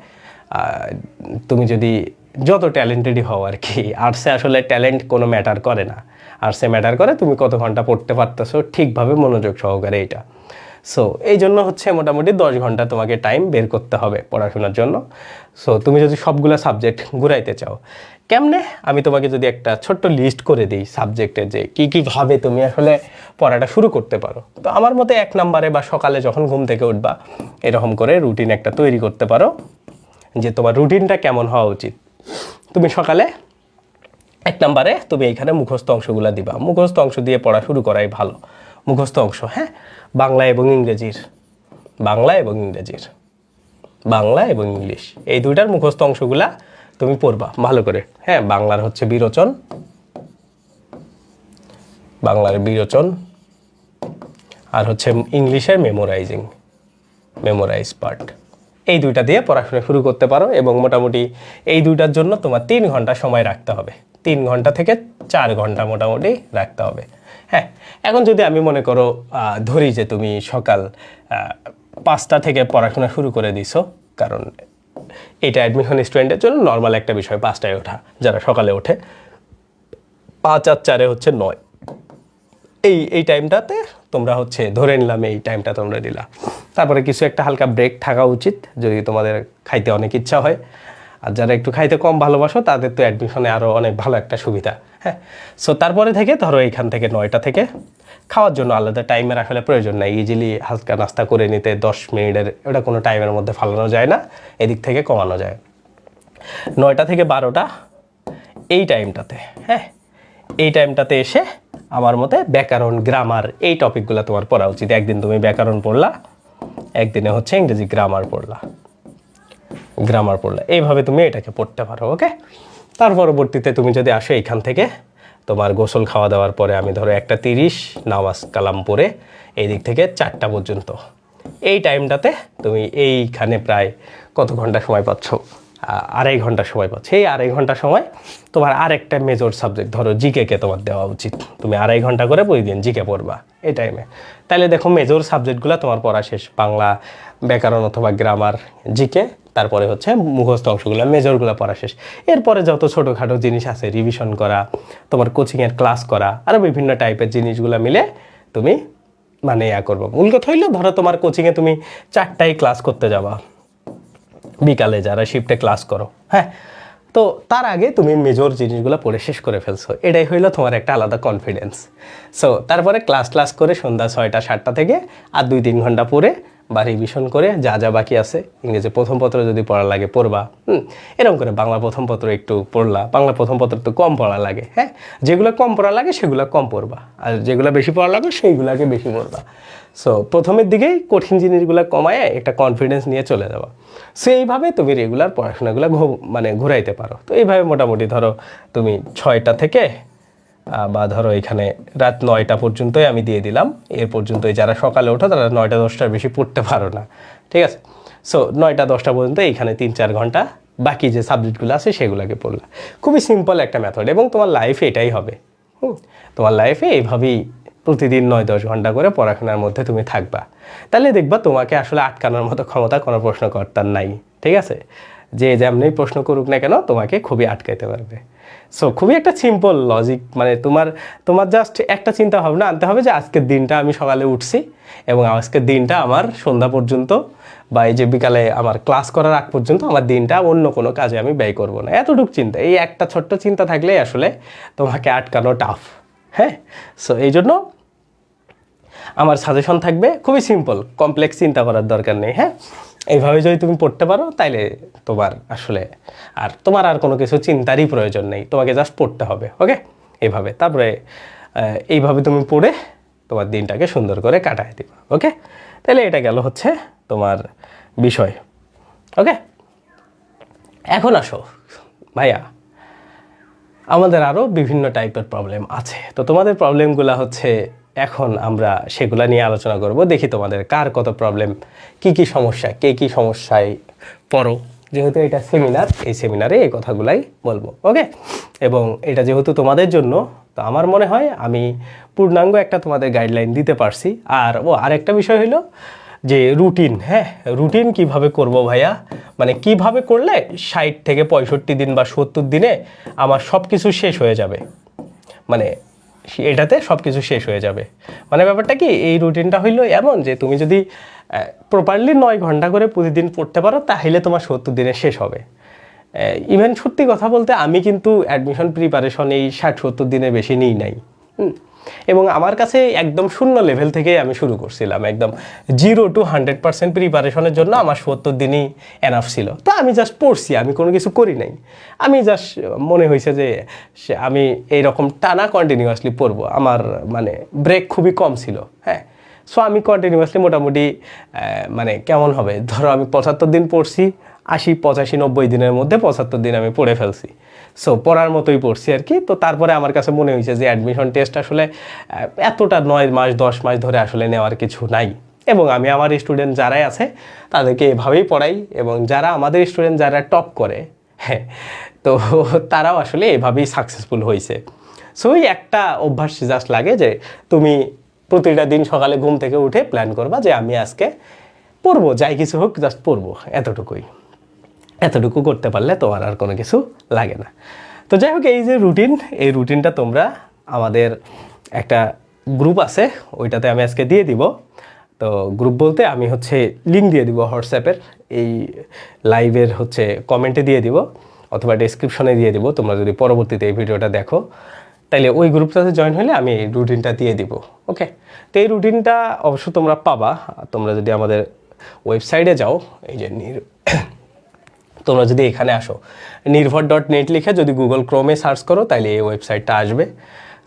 তুমি যদি যত ট্যালেন্টেডই হও আর কি, আর্টসে আসলে ট্যালেন্ট কোনো ম্যাটার করে না, আর্টসে ম্যাটার করে তুমি কত ঘন্টা পড়তে পারতেছো ঠিকভাবে মনোযোগ সহকারে, এইটা। সো এই জন্য হচ্ছে মোটামুটি 10 ঘন্টা তোমাকে টাইম বের করতে হবে পড়াশোনার জন্য। সো তুমি যদি সবগুলো সাবজেক্ট ঘুরাইতে চাও, কেমনে আমি তোমাকে যদি একটা ছোট্ট লিস্ট করে দিই সাবজেক্টের, যে কীভাবে তুমি আসলে পড়াটা শুরু করতে পারো। তো আমার মতে 1 নম্বরে বা সকালে যখন ঘুম থেকে উঠবা, এরকম করে রুটিন একটা তৈরি করতে পারো, যে তোমার রুটিনটা কেমন হওয়া উচিত। তুমি সকালে 1 নম্বরে তুমি এইখানে মুখস্থ অংশগুলো দিবা, মুখস্থ অংশ দিয়ে পড়া শুরু করাই ভালো। মুখস্থ অংশ, হ্যাঁ, বাংলা এবং ইংরেজির, বাংলা এবং ইংলিশ, এই দুইটার মুখস্থ অংশগুলা তুমি পড়বা ভালো করে। হ্যাঁ, বাংলার হচ্ছে বিরোচন, বাংলার বিরোচন, আর হচ্ছে ইংলিশের মেমোরাইজ পার্ট। এই দুইটা দিয়ে পড়াশোনা শুরু করতে পারো এবং মোটামুটি এই দুইটার জন্য তোমার 3 ঘন্টা সময় রাখতে হবে, 3 ঘন্টা থেকে 4 ঘন্টা মোটামুটি রাখতে হবে। হ্যাঁ, এখন যদি আমি মনে করো ধরি যে তুমি সকাল 5টা থেকে পড়াশোনা শুরু করে দিছো, কারণ এটা অ্যাডমিশন স্টুডেন্টের জন্য নর্মাল একটা বিষয় 5টায় ওঠা, যারা সকালে ওঠে। 5 আর 4 হচ্ছে 9, এই টাইমটাতে তোমরা হচ্ছে ধরে নিলাম এই টাইমটা তোমরা দিলা। তারপরে কিছু একটা হালকা ব্রেক থাকা উচিত যদি তোমাদের খাইতে অনেক ইচ্ছা হয়, আর যারা একটু খাইতে কম ভালোবাসো তাদের তো অ্যাডমিশনে আরও অনেক ভালো একটা সুবিধা। হ্যাঁ, সো তারপরে থেকে ধরো এইখান থেকে 9টা থেকে খাওয়ার জন্য আলাদা টাইমের আসলে প্রয়োজন নাই, ইজিলি হালকা নাস্তা করে নিতে 10 মিনিটের, ওটা কোনো টাইমের মধ্যে ফালানো যায় না, এদিক থেকে কমানো যায়। 9টা থেকে 12টা এই টাইমটাতে, হ্যাঁ এই টাইমটাতে এসে আমার মতে ব্যাকরণ, গ্রামার, এই টপিকগুলো তোমার পড়া উচিত। একদিন তুমি ব্যাকরণ পড়লা, একদিনে হচ্ছে ইংরেজি গ্রামার পড়লা, এইভাবে তুমি এটাকে পড়তে পারো। ওকে, তার পরবর্তীতে তুমি যদি আসো এইখান থেকে তোমার গোসল খাওয়া দাওয়ার পরে, আমি ধরো 1:30 নামাজ কালাম পড়ে এই দিক থেকে 4টা পর্যন্ত, এই টাইমটাতে তুমি এইখানে প্রায় কত ঘন্টা সময় পাচ্ছ? 2.5 ঘন্টা সময় পাচ্ছ। এই 2.5 ঘন্টা সময় তোমার আরেকটা মেজর সাবজেক্ট ধরো জিকেকে তোমার দেওয়া উচিত। তুমি 2.5 ঘন্টা করে প্রতিদিন জিকে পড়বা এই টাইমে। তাহলে দেখো মেজর সাবজেক্টগুলো তোমার পড়া শেষ, বাংলা, ব্যাকরণ অথবা গ্রামার, জিকে, তারপরে হচ্ছে মুখস্থ অংশগুলো, মেজরগুলো পড়া শেষ। এরপরে যত ছোটোখাটো জিনিস আছে, রিভিশন করা, তোমার কোচিংয়ের ক্লাস করা, আরও বিভিন্ন টাইপের জিনিসগুলো মিলে তুমি মানে করবো। মূল কথা হইলো ধরো তোমার কোচিংয়ে তুমি 4টায় ক্লাস করতে যাবা বিকালে, যারা শিফটে ক্লাস করো। হ্যাঁ, তো তার আগে তুমি মেজর জিনিসগুলো পড়ে শেষ করে ফেলছো, এটাই হইলো তোমার একটা আলাদা কনফিডেন্স। সো তারপরে ক্লাস করে সন্ধ্যা 6টা 7টা থেকে আর 2-3 ঘন্টা পড়ে বা রিভিশন করে যা যা বাকি আছে, ইংরেজি প্রথম পত্র যদি পড়া লাগে পড়বা, এরকম করে বাংলা প্রথম পত্র একটু পড়লা, বাংলা প্রথম পত্র তো কম পড়া লাগে। হ্যাঁ, যেগুলো কম পড়া লাগে সেগুলো কম পড়বা, আর যেগুলো বেশি পড়া লাগে সেইগুলোকে বেশি পড়বা। সো প্রথমের দিকেই কঠিন জিনিসগুলো কমায় একটা কনফিডেন্স নিয়ে চলে যাওয়া। সো এইভাবে তুমি রেগুলার পড়াশোনাগুলো মানে ঘুরাইতে পারো। তো এইভাবে মোটামুটি ধরো তুমি 6টা থেকে বা ধরো এখানে রাত 9টা পর্যন্তই আমি দিয়ে দিলাম, এর পর্যন্তই যারা সকালে ওঠো তারা 9টা 10টার বেশি পড়তে পারো না, ঠিক আছে? সো 9টা 10টা পর্যন্ত এইখানে 3-4 ঘন্টা বাকি যে সাবজেক্টগুলো আছে সেগুলোকে পড়লা। খুবই সিম্পল একটা মেথড, এবং তোমার লাইফে এটাই হবে। তোমার লাইফে এইভাবেই প্রতিদিন 9-10 ঘন্টা করে পড়াশোনার মধ্যে তুমি থাকবা, তাহলে দেখবা তোমাকে আসলে আটকানোর মতো ক্ষমতা কোনো প্রশ্নকর্তার নাই, ঠিক আছে? যে যেমনি প্রশ্ন করুক না কেন তোমাকে খুবই আটকাইতে পারবে। সো খুবই একটা সিম্পল লজিক, মানে তোমার জাস্ট একটা চিন্তা ভাবনা আনতে হবে যে আজকের দিনটা আমি সকালে উঠছি এবং আজকের দিনটা আমার সন্ধ্যা পর্যন্ত বা এই যে বিকালে আমার ক্লাস করার আগ পর্যন্ত আমার দিনটা অন্য কোনো কাজে আমি ব্যয় করব না। এতটুকু চিন্তা, এই একটা ছোট্ট চিন্তা থাকলেই আসলে তোমাকে আটকানো টাফ। হ্যাঁ, সো এই জন্য আমার সাজেশন থাকবে খুবই সিম্পল, কমপ্লেক্স চিন্তা করার দরকার নেই। হ্যাঁ, এইভাবে যদি তুমি পড়তে পারো তাইলে তোমার আসলে তোমার আর কোনো কিছু চিন্তারই প্রয়োজন নেই, তোমাকে জাস্ট পড়তে হবে। ওকে, এইভাবে তারপরে এইভাবে তুমি পড়ে তোমার দিনটাকে সুন্দর করে কাটায় দিবা। ওকে, তাহলে এটা গেল হচ্ছে তোমার বিষয়। ওকে, এখন আসো ভাইয়া, আমাদের আরও বিভিন্ন টাইপের প্রবলেম আছে। তো তোমাদের প্রবলেমগুলো হচ্ছে এখন আমরা সেগুলা নিয়ে আলোচনা করব। দেখি তোমাদের কার কত প্রবলেম, কি সমস্যা, কে কী সমস্যায় পড়ো। যেহেতু এটা সেমিনার, এই সেমিনারে এই কথাগুলাই বলবো। ওকে, এবং এটা যেহেতু তোমাদের জন্য, তো আমার মনে হয় আমি পূর্ণাঙ্গ একটা তোমাদের গাইডলাইন দিতে পারছি। আর আরেকটা বিষয় হলো যে রুটিন। হ্যাঁ, রুটিন কিভাবে করব ভাইয়া, মানে কিভাবে করলে 60 থেকে 65 দিন বা 70 দিনে আমার সব কিছু শেষ হয়ে যাবে, মানে এটাতে সব কিছু শেষ হয়ে যাবে। মানে ব্যাপারটা কি, এই রুটিনটা হইলো এমন যে তুমি যদি প্রপারলি 9 ঘন্টা করে প্রতিদিন পড়তে পারো তাহলে তোমার 70 দিনে শেষ হবে। ইভেন সত্যি কথা বলতে আমি কিন্তু অ্যাডমিশন প্রিপারেশন এই 60-70 দিনে বেশি নিই নাই। এবং আমার কাছে একদম শূন্য লেভেল থেকেই আমি শুরু করছিলাম, একদম 0 to 100% প্রিপারেশনের জন্য আমার 70 দিনই এনাফ ছিল। তো আমি জাস্ট পড়ছি, আমি কোনো কিছু করি নাই। আমি জাস্ট মনে হয়েছে যে আমি এইরকম টানা কন্টিনিউয়াসলি পড়বো, আমার মানে ব্রেক খুবই কম ছিল। হ্যাঁ, সো আমি কন্টিনিউয়াসলি মোটামুটি মানে কেমন হবে, ধরো আমি 75 দিন পড়ছি, 80, 85, 90 দিনের মধ্যে 75 দিন আমি পড়ে ফেলছি। সো পড়ার মতোই পড়ছি আর কি। তো তারপরে আমার কাছে মনে হয়েছে যে অ্যাডমিশন টেস্ট আসলে এতটা 9 মাস 10 মাস ধরে আসলে নেওয়ার কিছু নাই, এবং আমি আমার স্টুডেন্ট যারাই আছে তাদেরকে এভাবেই পড়াই, এবং যারা আমাদের স্টুডেন্ট যারা টপ করে, হ্যাঁ, তো তারাও আসলে এভাবেই সাকসেসফুল হয়েছে। সো ওই একটা অভ্যাস জাস্ট লাগে যে তুমি প্রতিটা দিন সকালে ঘুম থেকে উঠে প্ল্যান করবা যে আমি আজকে পড়বো, যাই কিছু হোক জাস্ট পড়বো, এতটুকুই। এতটুকু করতে পারলে তোমার আর কোনো কিছু লাগে না। তো যাই হোক, এই যে রুটিন, এই রুটিনটা তোমরা আমাদের একটা গ্রুপ আছে, ওইটাতে আমি আজকে দিয়ে দিব। তো গ্রুপ বলতে আমি হচ্ছে লিঙ্ক দিয়ে দিব হোয়াটসঅ্যাপের, এই লাইভের হচ্ছে কমেন্টে দিয়ে দিব অথবা ডেসক্রিপশনে দিয়ে দিব। তোমরা যদি পরবর্তীতে এই ভিডিওটা দেখো তাইলে ওই গ্রুপটাতে জয়েন হলে আমি এই রুটিনটা দিয়ে দিব। ওকে, তো এই রুটিনটা অবশ্য তোমরা পাবা। তোমরা যদি আমাদের ওয়েবসাইটে যাও, এই যে তোমরা যদি এখানে আসো nirbhar.net লিখে যদি গুগল ক্রোমে সার্চ করো তাহলে এই ওয়েবসাইটটা আসবে।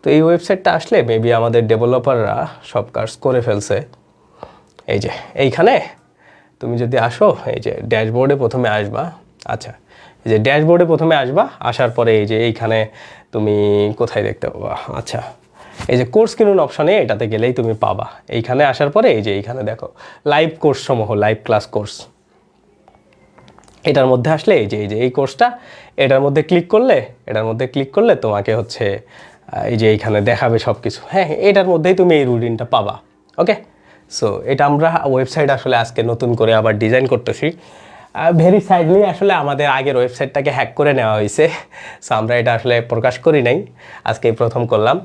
তো এই ওয়েবসাইটটা আসলে মেবি আমাদের ডেভেলপাররা সব কাজ করে ফেলছে। এই যে এইখানে তুমি যদি আসো, এই যে ড্যাশবোর্ডে প্রথমে আসবা। আচ্ছা, এই যে ড্যাশবোর্ডে প্রথমে আসবা, আসার পরে এই যে এইখানে তুমি কোথায় দেখতে পাবা, আচ্ছা এই যে কোর্স কিনুন অপশনে এটাতে গেলেই তুমি পাবা। এইখানে আসার পরে এই যে এইখানে দেখো লাইভ কোর্স সমূহ, লাইভ ক্লাস কোর্স, এটার মধ্যে আসলে এই যে এই কোর্সটা, এটার মধ্যে ক্লিক করলে তোমাকে হচ্ছে এই যে এইখানে দেখাবে সব কিছু। হ্যাঁ, এটার মধ্যেই তুমি এই রুটিনটা পাবা। ওকে, সো এটা আমরা ওয়েবসাইট আসলে আজকে নতুন করে আবার ডিজাইন করতেছি। ভেরি সাইডলি আসলে আমাদের আগের ওয়েবসাইটটাকে হ্যাক করে নেওয়া হয়েছে, সো আমরা এটা আসলে প্রকাশ করি নাই, আজকেই প্রথম করলাম।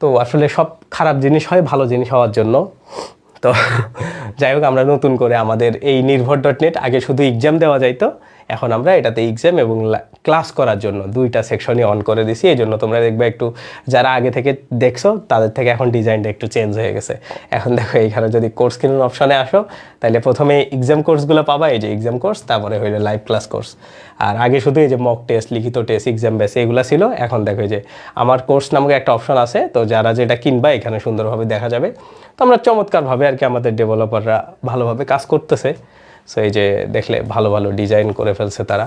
তো আসলে সব খারাপ জিনিস হয় ভালো জিনিস হওয়ার জন্য। তো যাই হোক, আমরা নতুন করে আমাদের এই nirbhar.net, আগে শুধু এক্সাম দেওয়া যাইতো, এখন আমরা এটাতে এক্সাম এবং ক্লাস করার জন্য দুইটা সেকশনই অন করে দিছি। এই জন্য তোমরা দেখবে একটু যারা আগে থেকে দেখছো তাদের থেকে এখন ডিজাইনটা একটু চেঞ্জ হয়ে গেছে। এখন দেখো এইখানে যদি কোর্স কিনুন অপশনে আসো তাহলে প্রথমে এক্সাম কোর্সগুলো পাবা, এই যে এক্সাম কোর্স, তারপরে হইলো লাইভ ক্লাস কোর্স। আর আগে শুধু এই যে মক টেস্ট, লিখিত টেস্ট, এক্সাম বেস এগুলো ছিল। এখন দেখো যে আমার কোর্স নামক একটা অপশন আছে, তো যারা যেটা কিনবা এখানে সুন্দরভাবে দেখা যাবে। তো আমরা চমৎকারভাবে আর কি আমাদের ডেভেলপাররা ভালোভাবে কাজ করতেছে। সো এই যে দেখলে ভালো ভালো ডিজাইন করে ফেলছে তারা,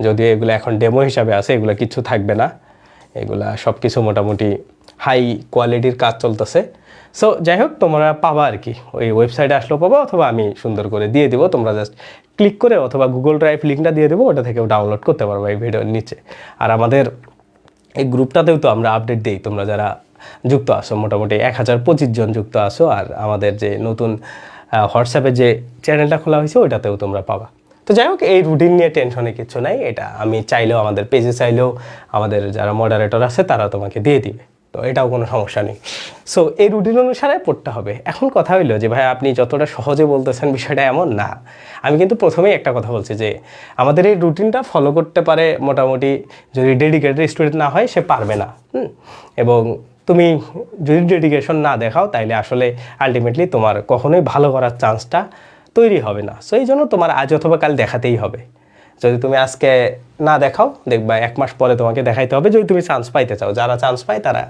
যদিও এগুলো এখন ডেমো হিসাবে আছে, এগুলো কিছু থাকবে না, এগুলা সব কিছু মোটামুটি হাই কোয়ালিটির কাজ চলতেছে। সো যাই হোক, তোমরা পাবা আর কি, ওই ওয়েবসাইটে আসলেও পাবা, অথবা আমি সুন্দর করে দিয়ে দেবো, তোমরা জাস্ট ক্লিক করে অথবা গুগল ড্রাইভ লিঙ্কটা দিয়ে দেবো, ওটা থেকেও ডাউনলোড করতে পারবো এই ভিডিওর নিচে। আর আমাদের এই গ্রুপটাতেও তো আমরা আপডেট দিই, তোমরা যারা যুক্ত আসো মোটামুটি 1025 জন যুক্ত আসো। আর আমাদের যে নতুন হোয়াটসঅ্যাপে যে চ্যানেলটা খোলা হয়েছে ওইটাতেও তোমরা পাবা। তো যাই হোক, এই রুটিন নিয়ে টেনশনে কিছু নাই, এটা আমি চাইলেও, আমাদের পেজে চাইলেও আমাদের যারা মডারেটর আছে তারা তোমাকে দিয়ে দিবে, তো এটাও কোনো সমস্যা নেই। সো এই রুটিন অনুসারে পড়তে হবে। এখন কথা হইলো যে ভাই আপনি যতটা সহজে বলতেছেন বিষয়টা এমন না। আমি কিন্তু প্রথমেই একটা কথা বলছি যে আমাদের এই রুটিনটা ফলো করতে পারে মোটামুটি, যদি ডেডিকেটেড স্টুডেন্ট না হয় সে পারবে না। এবং তুমি যদি ডেডিকেশন না দেখাও তাইলে আসলে আলটিমেটলি তোমার কখনোই ভালো করার চান্সটা তৈরি হবে না। সো এই জন্য তোমার আজ অথবা কাল দেখাতেই হবে। যদি তুমি আজকে না দেখাও, দেখবা 1 মাস পরে তোমাকে দেখাইতে হবে, যদি তুমি চান্স পাইতে চাও। যারা চান্স পায় তারা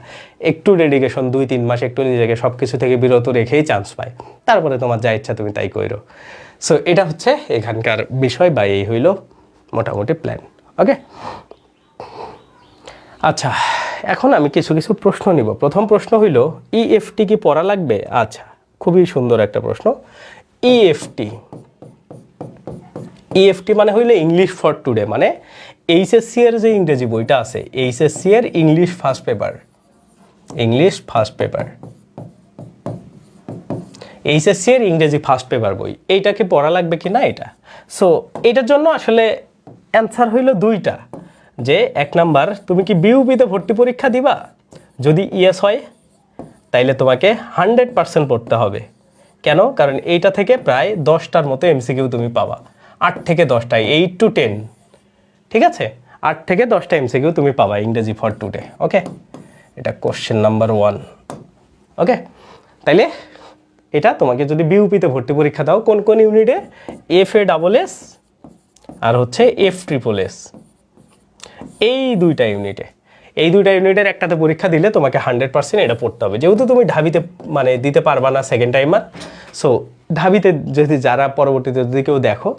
একটু ডেডিকেশন 2-3 মাস একটু নিজেকে সব কিছু থেকে বিরত রেখেই চান্স পায়, তারপরে তোমার যা ইচ্ছা তুমি তাই করো। সো এটা হচ্ছে এখানকার বিষয়, বা এই হইল মোটামুটি প্ল্যান। ওকে, আচ্ছা এখন আমি কিছু কিছু প্রশ্ন নিব। প্রথম প্রশ্ন হইল ইএফটি কি পড়া লাগবে? আচ্ছা, খুবই সুন্দর একটা প্রশ্ন। ইএফটি মানে হইলে ইংলিশ ফর টুডে, মানে এইচএসসি এর যে ইংরেজি বইটা আছে, এইচএসসি এর ইংলিশ ফার্স্ট পেপার, এইচএসসি এর ইংরেজি ফার্স্ট পেপার বই, এইটাকে পড়া লাগবে কি না এটা। সো এটার জন্য আসলে অ্যান্সার হইল দুইটা, যে 1 নাম্বার, তুমি কি বিউপিতে ভর্তি পরীক্ষা দিবা? যদি ইয়েস হয় তাইলে তোমাকে 100% পড়তে হবে। কেন? কারণ এইটা থেকে প্রায় 10টার মতো এমসিকিউ তুমি পাবা, 8 থেকে 10টায়, 8 to 10, ঠিক আছে, 8 থেকে 10টা এমসিকিউ তুমি পাবা ইংরেজি ফর টুডে। ওকে, এটা কোশ্চেন নাম্বার 1। ওকে, তাইলে এটা তোমাকে যদি বিউপিতে ভর্তি পরীক্ষা দাও, কোন কোন ইউনিটে? FASS আর হচ্ছে FSSS, এই দুইটা ইউনিটে। এই 2টা ইউনিটের একটাতে পরীক্ষা দিলে তোমাকে 100% এটা পড়তে হবে, যেহেতু তুমি ঢাবিতে মানে দিতে পারবা না সেকেন্ড টাইমার। সো ঢাবিতে যদি যারা পরবর্তীতে যদি কেউ দেখো,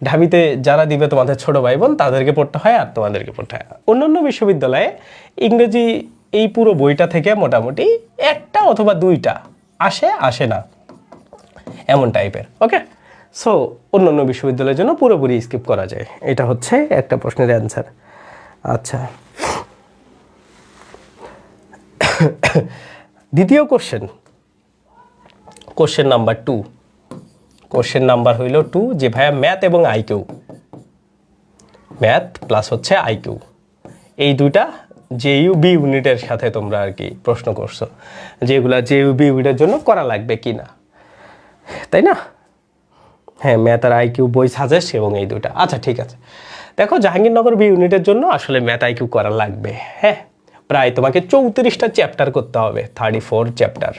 ঢাবিতে যারা দিবে তোমাদের ছোট ভাই বোন, তাদেরকে পড়তে হয় আর তোমাদেরকে পড়তে হয়। অন্যান্য বিশ্ববিদ্যালয়ে ইংরেজি এই পুরো বইটা থেকে মোটামুটি একটা অথবা 2টা আসে না এমন টাইপের। ওকে, সো অন্যান্য বিশ্ববিদ্যালয়ের জন্য পুরোপুরি স্কিপ করা যায়। এটা হচ্ছে একটা প্রশ্নের অ্যান্সার। আচ্ছা, দ্বিতীয় কোশ্চেন নাম্বার 2। কোশ্চেন নাম্বার হইল 2 যে ভাইয়া ম্যাথ এবং আইকিউ, ম্যাথ প্লাস হচ্ছে আইকিউ, এই 2টা জেইউবি ইউনিটের সাথে তোমরা আর কি প্রশ্ন করছো, যেগুলা জেইউবি ইউনিটের জন্য করা লাগবে কি না, তাই না? হ্যাঁ, ম্যাথ আর আইকিউ বই সাজেস্ট এবং এই 2টা। আচ্ছা ঠিক আছে, দেখো জাহাঙ্গীরনগর বি ইউনিটের জন্য আসলে ম্যাথ আইকিউ করা লাগবে। হ্যাঁ, প্রায় তোমাকে 34টা চ্যাপ্টার করতে হবে, 34 চ্যাপ্টার।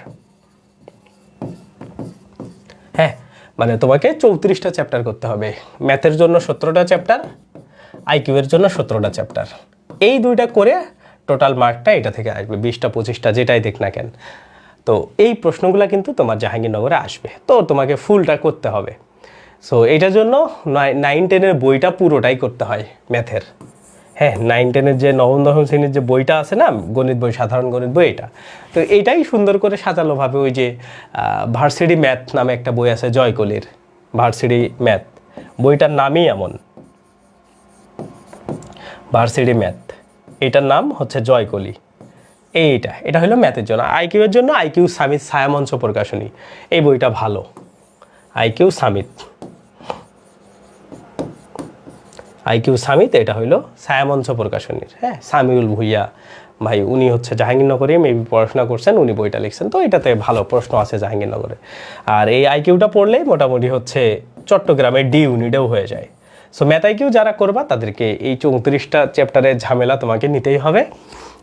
হ্যাঁ, মানে তোমাকে 34টা চ্যাপ্টার করতে হবে। ম্যাথের জন্য 17টা চ্যাপ্টার, আইকিউ এর জন্য 17টা চ্যাপ্টার। এই 2টা করে টোটাল মার্কটা এটা থেকে আসবে 20টা 25টা যেটাই দেখ না কেন। তো এই প্রশ্নগুলো কিন্তু তোমার জাহাঙ্গীরনগরে আসবে, তো তোমাকে ফুলটা করতে হবে। সো এটার জন্য 9-10-এর বইটা পুরোটাই করতে হয় ম্যাথের। হ্যাঁ, 9-10-এর যে নবম দশম শ্রেণীর যে বইটা আছে না, গণিত বই, সাধারণ গণিত বই, এটা তো এইটাই সুন্দর করে সাজালোভাবে ওই যে ভার্সিটি ম্যাথ নামে একটা বই আছে জয়কলির, ভার্সিটি ম্যাথ, বইটার নামই এমন, ভার্সিটি ম্যাথ, এটার নাম হচ্ছে জয়কলি। এটা হলো ম্যাথের জন্য। আইকিউ এর জন্য আইকিউ সামিত ছায়ামঞ্চ প্রকাশনী, এই বইটা ভালো, আইকিউ সামিত, এটা হইলো ছায়ামঞ্চ প্রকাশনীর। হ্যাঁ, সামিউল ভুইয়া ভাই, উনি হচ্ছে জাহাঙ্গীরনগরে মেবি পড়াশোনা করছেন, উনি বইটা লিখছেন, তো এটাতে ভালো প্রশ্ন আছে জাহাঙ্গীরনগরে। আর এই আইকিউটা পড়লেই মোটামুটি হচ্ছে চট্টগ্রামের ডি ইউনিটেও হয়ে যায়। সো ম্যাথ আইকিউ যারা করবা তাদেরকে এই 34টা চ্যাপ্টারের ঝামেলা তোমাকে নিতেই হবে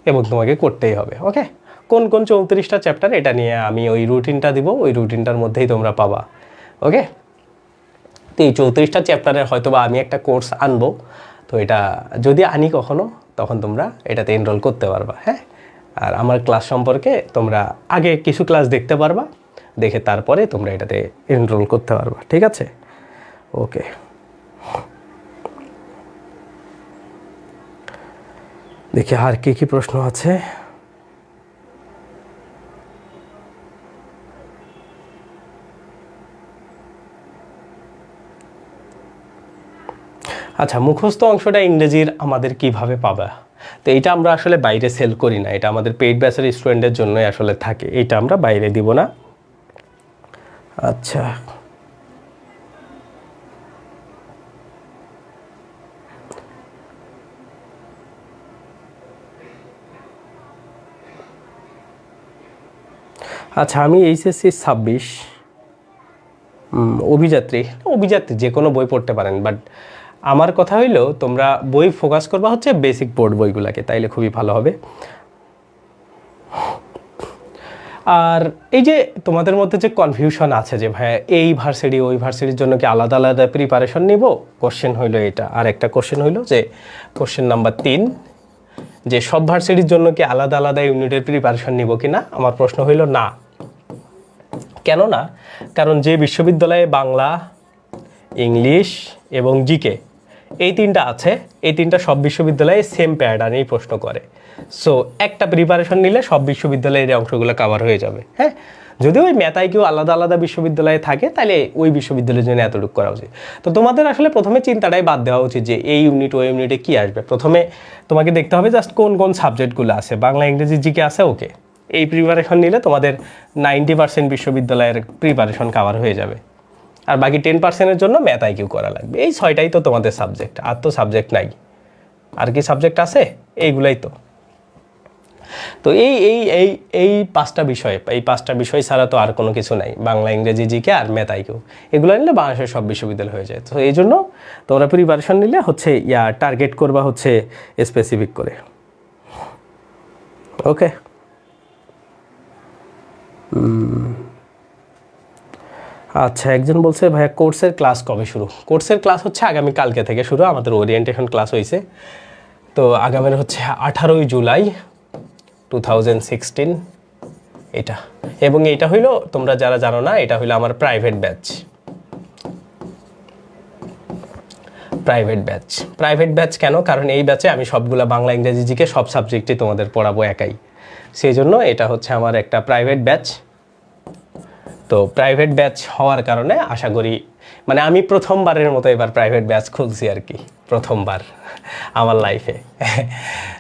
এবং তোমাকে করতেই হবে। ওকে, কোন 34টা চ্যাপ্টার এটা নিয়ে আমি ওই রুটিনটা দিব, ওই রুটিনটার মধ্যেই তোমরা পাবা। ওকে, তো এই 34টা চ্যাপ্টারের হয়তো বা আমি একটা কোর্স আনবো, তো এটা যদি আনি কখনো, তখন তোমরা এটাতে এনরোল করতে পারবা। হ্যাঁ, আর আমার ক্লাস সম্পর্কে তোমরা আগে কিছু ক্লাস দেখতে পারবা, দেখে তারপরে তোমরা এটাতে এনরোল করতে পারবা। ঠিক আছে, ওকে। দেখি আর কি প্রশ্ন আছে। আচ্ছা, মুখস্থ অংশটা ইংরেজির আমাদের কিভাবে পাবা? তো এটা আমরা আসলে বাইরে সেল করি না, এটা আমাদের পেইড ব্যাচের স্টুডেন্টদের জন্যই আসলে থাকে, এটা আমরা বাইরে দিব না। আচ্ছা, আচ্ছা আমি এইচএসসি 26 অভিযাত্রী যে কোনো বই পড়তে পারেন, বাট আমার কথা হইলো তোমরা বই ফোকাস করবা হচ্ছে বেসিক বোর্ড বইগুলোকে, তাইলে খুবই ভালো হবে। আর এই যে তোমাদের মধ্যে যে কনফিউশন আছে যে ভাই এই ভার্সিটি ওই ভার্সিটির জন্য কি আলাদা আলাদা প্রিপারেশন নিব, কোশ্চেন হইলো এটা। আর একটা কোশ্চেন হইলো যে কোশ্চেন নাম্বার 3, যে সব ভার্সিটির জন্য কি আলাদা আলাদা ইউনিটের প্রিপারেশন নিব কিনা। আমার প্রশ্ন হইলো না। কেন না? কারণ যে বিশ্ববিদ্যালয়ে বাংলা, ইংলিশ এবং জিকে এই 3টা আছে, এই 3টা সব বিশ্ববিদ্যালয়ে সেম প্যাটার্নেই প্রশ্ন করে। সো একটা প্রিপারেশন নিলে সব বিশ্ববিদ্যালয়ের এই অংশগুলো কভার হয়ে যাবে। হ্যাঁ, যদি ওই ম্যাথ আইকিউ আলাদা আলাদা বিশ্ববিদ্যালয়ে থাকে তাহলে ওই বিশ্ববিদ্যালয়ের জন্য এতটুকু করা উচিত। তো তোমাদের আসলে প্রথমে চিন্তাটাই বাদ দেওয়া উচিত যে এই ইউনিট ওই ইউনিটে কী আসবে। প্রথমে তোমাকে দেখতে হবে জাস্ট কোন সাবজেক্টগুলো আছে, বাংলা, ইংরেজি, জিকে আছে, ওকে। এই প্রিপারেশন নিলে তোমাদের 90% বিশ্ববিদ্যালয়ের প্রিপারেশন কভার হয়ে যাবে। আর বাকি 10%-এর জন্য ম্যাথ আইকিউ করা লাগবে। এই 6টাই তো তোমাদের সাবজেক্ট, আর তো সাবজেক্ট নাই। আর কি সাবজেক্ট আছে? এইগুলাই তো। তো এই 5টা বিষয়, এই 5টা বিষয় ছাড়া তো আর কোনো কিছু নাই। বাংলা, ইংরেজি, জিকে আর ম্যাথ আইকিউ, এগুলো নিলে বাংলাদেশের সব বিশ্ববিদ্যালয় হয়ে যায়। তো এই জন্য তোমরা প্রিপারেশন নিলে হচ্ছে টার্গেট করবা হচ্ছে স্পেসিফিক করে। ওকে, আচ্ছা একজন বলছে ভাইয়া কোর্সের ক্লাস কবে শুরু? কোর্সের ক্লাস হচ্ছে আগামী কালকে থেকে শুরু। আমাদের ওরিয়েন্টেশন ক্লাস হয়েছে, তো আগামীর হচ্ছে 18ই জুলাই 2016 এটা, এবং এটা হইলো, তোমরা যারা জানো না, এটা হইলো আমার প্রাইভেট ব্যাচ। প্রাইভেট ব্যাচ কেন? কারণ এই ব্যাচে আমি সবগুলা বাংলা, ইংরেজি, জিকে সব সাবজেক্টই তোমাদের পড়াবো একাই, সেই জন্য এটা হচ্ছে আমার একটা প্রাইভেট ব্যাচ। তো প্রাইভেট ব্যাচ হওয়ার কারণে আশা করি, মানে আমি প্রথমবারের মতো এবার প্রাইভেট ব্যাচ খুলছি আর কি, প্রথমবার আমার লাইফে।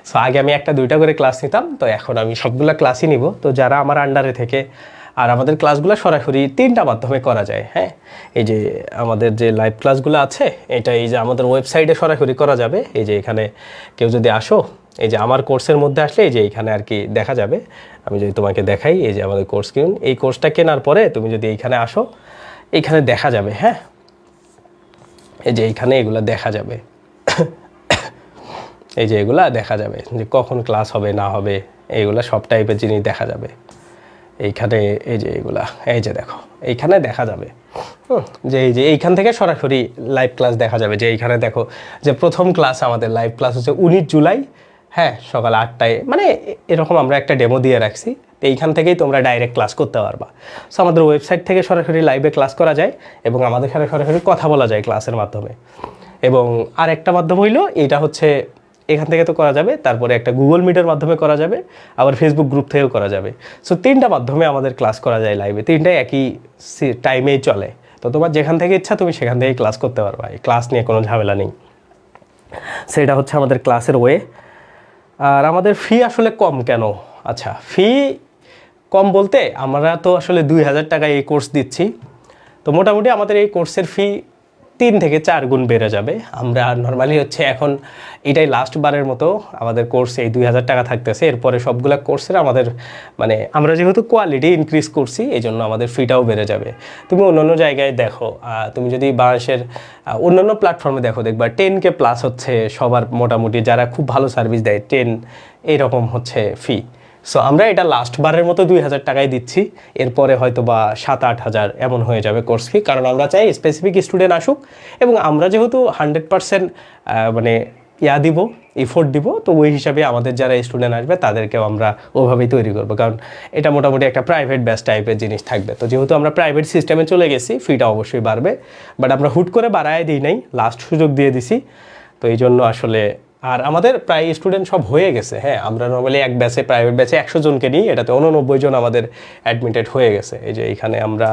সো আগে আমি 1-2টা করে ক্লাস নিতাম, তো এখন আমি সবগুলো ক্লাসই নিব। তো যারা আমার আন্ডারে থেকে, আর আমাদের ক্লাসগুলো সরাসরি 3টা মাধ্যমে করা যায়। হ্যাঁ, এই যে আমাদের যে লাইভ ক্লাসগুলো আছে, এটা এই যে আমাদের ওয়েবসাইটে সরাসরি করা যাবে। এই যে এখানে কেউ যদি আসো, এই যে আমার কোর্সের মধ্যে আসলে এই যে এইখানে আর কি দেখা যাবে। আমি যদি তোমাকে দেখাই, এই যে আমাদের কোর্স কিনুন, এই কোর্সটা কেনার পরে তুমি যদি এইখানে আসো, এইখানে দেখা যাবে। হ্যাঁ, এই যে এইখানে এগুলো দেখা যাবে। এই যে এগুলা দেখা যাবে যে কখন ক্লাস হবে না হবে, এইগুলা সব টাইপের জিনিস দেখা যাবে এইখানে। এই যে এগুলা, এই যে দেখো এইখানে দেখা যাবে যে এই যে এইখান থেকে সরাসরি লাইভ ক্লাস দেখা যাবে। যে এইখানে দেখো যে প্রথম ক্লাস, আমাদের লাইভ ক্লাস হচ্ছে 19 জুলাই, হ্যাঁ, সকাল 8টায়। মানে এরকম আমরা একটা ডেমো দিয়ে রাখছি, তো এইখান থেকেই তোমরা ডাইরেক্ট ক্লাস করতে পারবা। সো আমাদের ওয়েবসাইট থেকে সরাসরি লাইভে ক্লাস করা যায়, এবং আমাদের এখানে সরাসরি কথা বলা যায় ক্লাসের মাধ্যমে। এবং আর একটা মাধ্যম হইলো, এটা হচ্ছে এখান থেকে তো করা যাবে, তারপরে একটা গুগল মিটের মাধ্যমে করা যাবে, আবার ফেসবুক গ্রুপ থেকেও করা যাবে। সো 3টা মাধ্যমে আমাদের ক্লাস করা যায় লাইভে, 3টাই একই টাইমেই চলে। তো তোমার যেখান থেকে ইচ্ছা তুমি সেখান থেকেই ক্লাস করতে পারবা, এই ক্লাস নিয়ে কোনো ঝামেলা নেই। সেটা হচ্ছে আমাদের ক্লাসের ওয়ে। আর আমাদের ফি আসলে কম কেন? আচ্ছা, ফি কম বলতে, আমরা তো আসলে 2000 টাকায় এই কোর্স দিচ্ছি। তো মোটামুটি আমাদের এই কোর্সের ফি 3 থেকে 4 গুণ বেড়ে যাবে। আমরা নর্মালি হচ্ছে এখন এটাই লাস্ট বারের মতো আমাদের কোর্স এই 2000 টাকা থাকতেছে। এরপরে সবগুলা কোর্সের আমাদের, মানে আমরা যেহেতু কোয়ালিটি ইনক্রিজ করছি, এই জন্য আমাদের ফিটাও বেড়ে যাবে। তুমি অন্যান্য জায়গায় দেখো, তুমি যদি বাংলাদেশের অন্যান্য প্ল্যাটফর্মে দেখো, দেখবা 10K প্লাস হচ্ছে সবার, মোটামুটি যারা খুব ভালো সার্ভিস দেয় 10 এইরকম হচ্ছে ফি। সো আমরা এটা লাস্ট বারের মতো 2000 টাকায় দিচ্ছি, এরপরে হয়তো বা 7-8 হাজার এমন হয়ে যাবে কোর্স ফি। কারণ আমরা চাই স্পেসিফিক স্টুডেন্ট আসুক, এবং আমরা যেহেতু 100% মানে দিব, এফোর্ট দিব, তো ওই হিসাবে আমাদের যারা স্টুডেন্ট আসবে তাদেরকেও আমরা ওভাবেই তৈরি করবো। কারণ এটা মোটামুটি একটা প্রাইভেট ব্যাচ টাইপের জিনিস থাকবে। তো যেহেতু আমরা প্রাইভেট সিস্টেমে চলে গেছি, ফিটা অবশ্যই বাড়বে, বাট আমরা হুট করে বাড়ায় দিই নাই, লাস্ট সুযোগ দিয়ে দিছি। তো এই জন্য আসলে, আর আমাদের প্রায় স্টুডেন্ট সব হয়ে গেছে। হ্যাঁ, আমরা নর্মালি এক ব্যাচে, প্রাইভেট ব্যাচে 100 জনকে নিই, এটাতে 89 জন আমাদের অ্যাডমিটেড হয়ে গেছে। এই যে এইখানে আমরা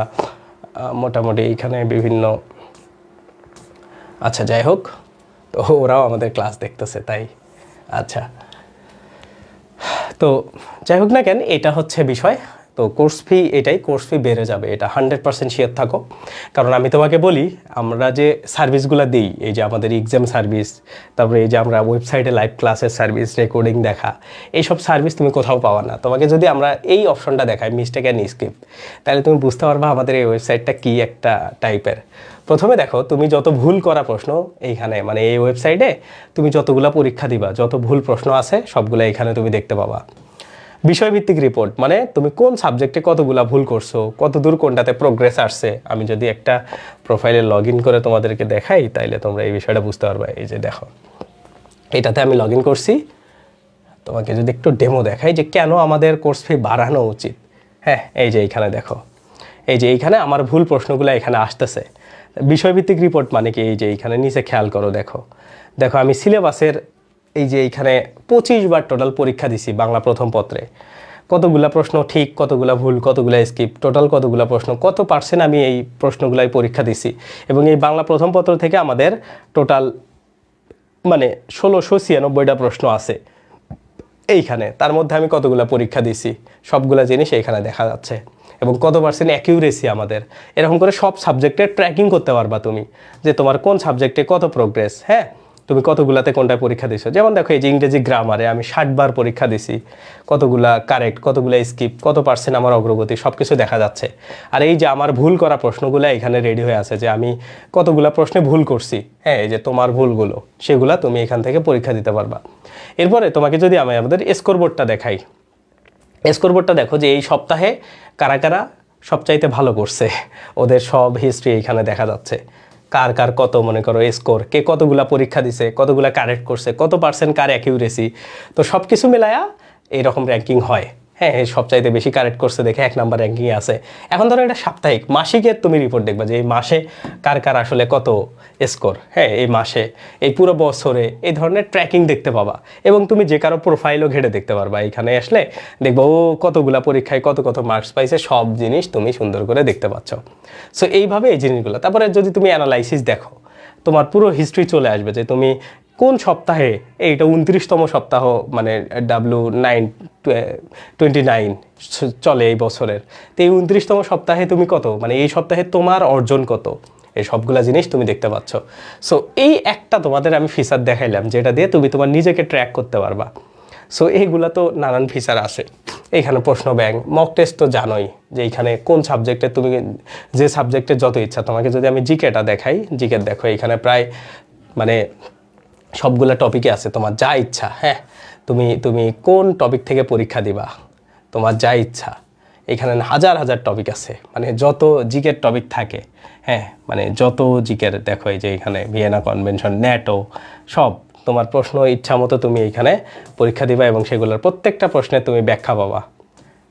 মোটামুটি এইখানে বিভিন্ন, আচ্ছা যাই হোক, তো ওরাও আমাদের ক্লাস দেখতেছে তাই। আচ্ছা, তো যাই হোক না কেন, এটা হচ্ছে বিষয়। তো কোর্স ফি এটাই, কোর্স ফি বেড়ে যাবে, এটা 100% শিওর থাকো। কারণ আমি তোমাকে বলি, আমরা যে সার্ভিসগুলো দিই, এই যে আমাদের এক্সাম সার্ভিস, তারপরে এই যে আমরা ওয়েবসাইটে লাইভ ক্লাসের সার্ভিস, রেকর্ডিং দেখা, এইসব সার্ভিস তুমি কোথাও পাওয়া না। তোমাকে যদি আমরা এই অপশনটা দেখাই, মিস্টেক অ্যান্ড স্কিপ, তাহলে তুমি বুঝতে পারবা আমাদের এই ওয়েবসাইটটা কী একটা টাইপের। প্রথমে দেখো, তুমি যত ভুল করা প্রশ্ন এইখানে, মানে এই ওয়েবসাইটে তুমি যতগুলো পরীক্ষা দিবা, যত ভুল প্রশ্ন আছে সবগুলো এখানে তুমি দেখতে পাবা। বিষয়ভিত্তিক রিপোর্ট, মানে তুমি কোন সাবজেক্টে কতগুলা ভুল করছো, কতদূর কোনটাতে প্রোগ্রেস আসছে। আমি যদি একটা প্রোফাইলে লগ ইন করে তোমাদেরকে দেখাই, তাইলে তোমরা এই বিষয়টা বুঝতে পারবে। এই যে দেখো, এটাতে আমি লগ ইন করছি, তোমাকে যদি একটু ডেমো দেখাই যে কেন আমাদের কোর্স ফি বাড়ানো উচিত। হ্যাঁ, এই যে এইখানে দেখো, এই যে এইখানে আমার ভুল প্রশ্নগুলো এখানে আসতেছে। বিষয়ভিত্তিক রিপোর্ট মানে কি, এই যে এইখানে নিচে খেয়াল করো, দেখো দেখো আমি সিলেবাসের, এই যে এইখানে 25 বার টোটাল পরীক্ষা দিছি বাংলা প্রথম পত্রে। কতগুলা প্রশ্ন ঠিক, কতগুলা ভুল, কতগুলা স্কিপ, টোটাল কতগুলা প্রশ্ন, কত পার্সেন্ট আমি এই প্রশ্নগুলাই পরীক্ষা দিছি। এবং এই বাংলা প্রথম পত্র থেকে আমাদের টোটাল মানে 1696টা প্রশ্ন আছে এইখানে। তার মধ্যে আমি কতগুলা পরীক্ষা দিছি, সবগুলা জিনিস এইখানে দেখা যাচ্ছে। এবং কত পার্সেন্ট অ্যাকিউরেসি আমাদের, এরকম করে সব সাবজেক্টের ট্র্যাকিং করতে পারবা তুমি, যে তোমার কোন সাবজেক্টে কত প্রোগ্রেস। হ্যাঁ, তুমি কতগুলাতে কোনটায় পরীক্ষা দিছো। যেমন দেখো, এই যে ইংরেজি গ্রামারে আমি 60 বার পরীক্ষা দিছি, কতগুলা কারেক্ট, কতগুলা স্কিপ, কত পার্সেন্ট আমার অগ্রগতি, সব কিছু দেখা যাচ্ছে। আর এই যে আমার ভুল করা প্রশ্নগুলো এখানে রেডি হয়ে আছে, যে আমি কতগুলা প্রশ্নে ভুল করছি। হ্যাঁ, এই যে তোমার ভুলগুলো, সেগুলা তুমি এখান থেকে পরীক্ষা দিতে পারবা। এরপরে তোমাকে যদি আমি আমাদের স্কোরবোর্ডটা দেখাই, স্কোরবোর্ডটা দেখো যে এই সপ্তাহে কারা কারা সবচাইতে ভালো করছে, ওদের সব হিস্ট্রি এইখানে দেখা যাচ্ছে। কার কার কত মনে করো স্কোর, কে কতগুলা পরীক্ষা দিছে, কতগুলা কারেক্ট করছে, কত পার্সেন্ট কার অ্যাকিউরেসি, তো সব কিছু মিলায়া এইরকম র্যাঙ্কিং হয়। হ্যাঁ, সবচাইতে বেশি কারেক্ট করছে দেখে 1 নাম্বার র্যাঙ্কিংয়ে আছে। এখন ধরো এটা সাপ্তাহিক, মাসিকের তুমি রিপোর্ট দেখবা যে এই মাসে কার কার আসলে কত স্কোর, হ্যাঁ এই মাসে, এই পুরো বছরে, এই ধরনের ট্র্যাকিং দেখতে পাবা। এবং তুমি যে কারো প্রোফাইলও ঘেটে দেখতে পারবা, এখানে আসলে দেখবা ও কতগুলা পরীক্ষায় কত কত মার্কস পাইছে, সব জিনিস তুমি সুন্দর করে দেখতে পাচ্ছ। সো এইভাবে এই জিনিসগুলো, তারপরে যদি তুমি অ্যানালাইসিস দেখো, তোমার পুরো হিস্ট্রি চলে আসবে যে তুমি কোন সপ্তাহে, এইটা 29তম সপ্তাহ মানে W929 চলে এই বছরের, তো এই 29তম সপ্তাহে তুমি কত, মানে এই সপ্তাহে তোমার অর্জন কত, এই সবগুলা জিনিস তুমি দেখতে পাচ্ছ। সো এই একটা তোমাদের আমি ফিচার দেখাইলাম যেটা দিয়ে তুমি তোমার নিজেকে ট্র্যাক করতে পারবা। সো এইগুলা তো নানান ফিচার আছে। এইখানে প্রশ্ন ব্যাংক, মক টেস্ট তো জানোই যে এইখানে কোন সাবজেক্টে তুমি, যে সাবজেক্টে যত ইচ্ছা, তোমাকে যদি আমি জিকেটা দেখাই, জিকে দেখো এইখানে প্রায় মানে সবগুলা টপিকে আছে, তোমার যা ইচ্ছা। হ্যাঁ, তুমি কোন টপিক থেকে পরীক্ষা দিবা, তোমার যা ইচ্ছা। এখানে হাজার হাজার টপিক আছে, মানে যত জিকের টপিক থাকে, হ্যাঁ মানে যত জিকের দেখো, এই যে এখানে ভিয়েনা কনভেনশন, ন্যাটো, সব তোমার প্রশ্ন ইচ্ছা মতো তুমি এইখানে পরীক্ষা দিবা এবং সেগুলোর প্রত্যেকটা প্রশ্নে তুমি ব্যাখ্যা পাবা,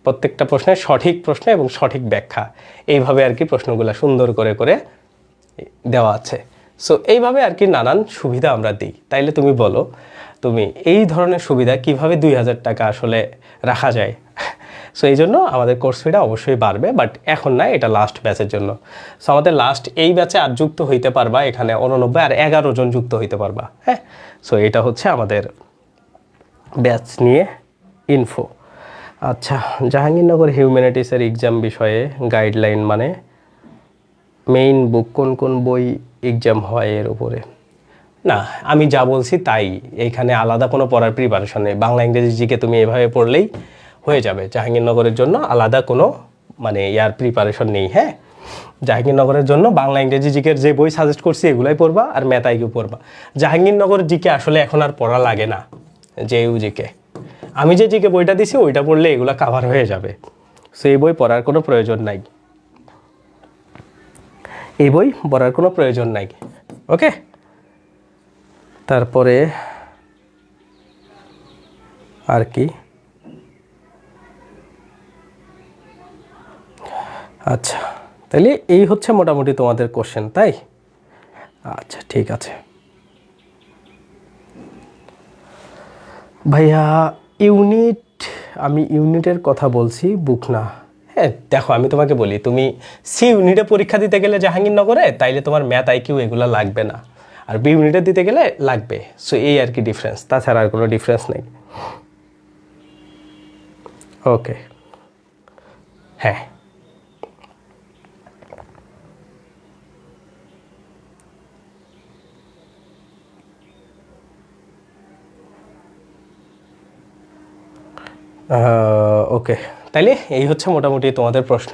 প্রত্যেকটা প্রশ্নের সঠিক প্রশ্ন এবং সঠিক ব্যাখ্যা, এইভাবে আর কি প্রশ্নগুলো সুন্দর করে করে দেওয়া আছে। সো এইভাবে আর কি নানান সুবিধা আমরা দিই। তাইলে তুমি বলো, তুমি এই ধরনের সুবিধা কিভাবে 2000 টাকা আসলে রাখা যায়? সো এই জন্য আমাদের কোর্স ফিটা অবশ্যই বাড়বে, বাট এখন না, এটা লাস্ট ব্যাচের জন্য। সো আমাদের লাস্ট এই ব্যাচে আর যুক্ত হইতে পারবা এখানে 89 আর 11 জন যুক্ত হইতে পারবা। হ্যাঁ, সো এটা হচ্ছে আমাদের ব্যাচ নিয়ে ইনফো। আচ্ছা, জাহাঙ্গীরনগর হিউম্যানিটিসের এক্সাম বিষয়ে গাইডলাইন মানে মেইন বুক, কোন কোন বই এক্সাম হয় এর উপরে? না, আমি যা বলছি তাই, এইখানে আলাদা কোনো পড়ার প্রিপারেশন নেই। বাংলা ইংরেজি জিকে তুমি এভাবে পড়লেই হয়ে যাবে। জাহাঙ্গীরনগরের জন্য আলাদা কোনো মানে ইয়ার প্রিপারেশন নেই। হ্যাঁ, জাহাঙ্গীরনগরের জন্য বাংলা ইংরেজি জিকের যে বই সাজেস্ট করছি এগুলাই পড়বা, আর ম্যাথ আইকিউ পড়বা। জাহাঙ্গীরনগর জিকে আসলে এখন আর পড়া লাগে না, যে জিকে আমি যে জিকে বইটা দিছি ওইটা পড়লে এগুলো কাভার হয়ে যাবে। সো এই বই পড়ার কোনো প্রয়োজন নাই, এই বই পড়ার কোনো প্রয়োজন নাই। ওকে, তারপরে আর কি? আচ্ছা, তাহলে এই হচ্ছে মোটামুটি তোমাদের কোশ্চেন, তাই? আচ্ছা, ঠিক আছে ভাইয়া। ইউনিট, আমি ইউনিটের কথা বলছি, বুক না। হ্যাঁ দেখো, আমি তোমাকে বলি, তুমি সি ইউনিটে পরীক্ষা দিতে গেলে জাহাঙ্গীরনগরে, তাইলে তোমার ম্যাথ আইকিউ এগুলো লাগবে না, আর বি ইউনিটে দিতে গেলে লাগবে। সো এই আর কি ডিফারেন্স, তাছাড়া আর কোনো ডিফারেন্স নেই। ওকে, হ্যাঁ ওকে, তাইলে এই হচ্ছে মোটামুটি তোমাদের প্রশ্ন।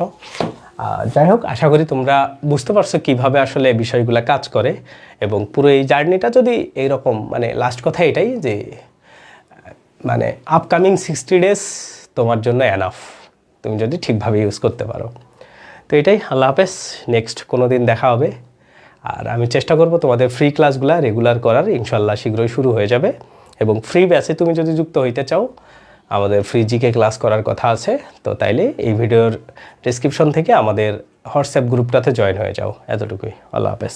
যাই হোক, আশা করি তোমরা বুঝতে পারছো কিভাবে আসলে বিষয়গুলো কাজ করে, এবং পুরো এই জার্নিটা যদি এইরকম, মানে লাস্ট কথা এটাই যে মানে আপকামিং 60 ডেজ তোমার জন্য এনাফ, তুমি যদি ঠিকভাবে ইউজ করতে পারো। তো এটাই, আল্লাহ হাফেজ, নেক্সট কোনো দিন দেখা হবে। আর আমি চেষ্টা করব তোমাদের ফ্রি ক্লাসগুলো রেগুলার করার, ইনশাল্লাহ শীঘ্রই শুরু হয়ে যাবে। এবং ফ্রি ব্যাচে তুমি যদি যুক্ত হইতে চাও, আমাদের ফ্রি জিকে ক্লাস করার কথা আছে, তো তাইলে এই ভিডিওর ডেসক্রিপশন থেকে আমাদের হোয়াটসঅ্যাপ গ্রুপটাতে জয়েন হয়ে যাও। এতটুকুই, আল্লাহ হাফেজ।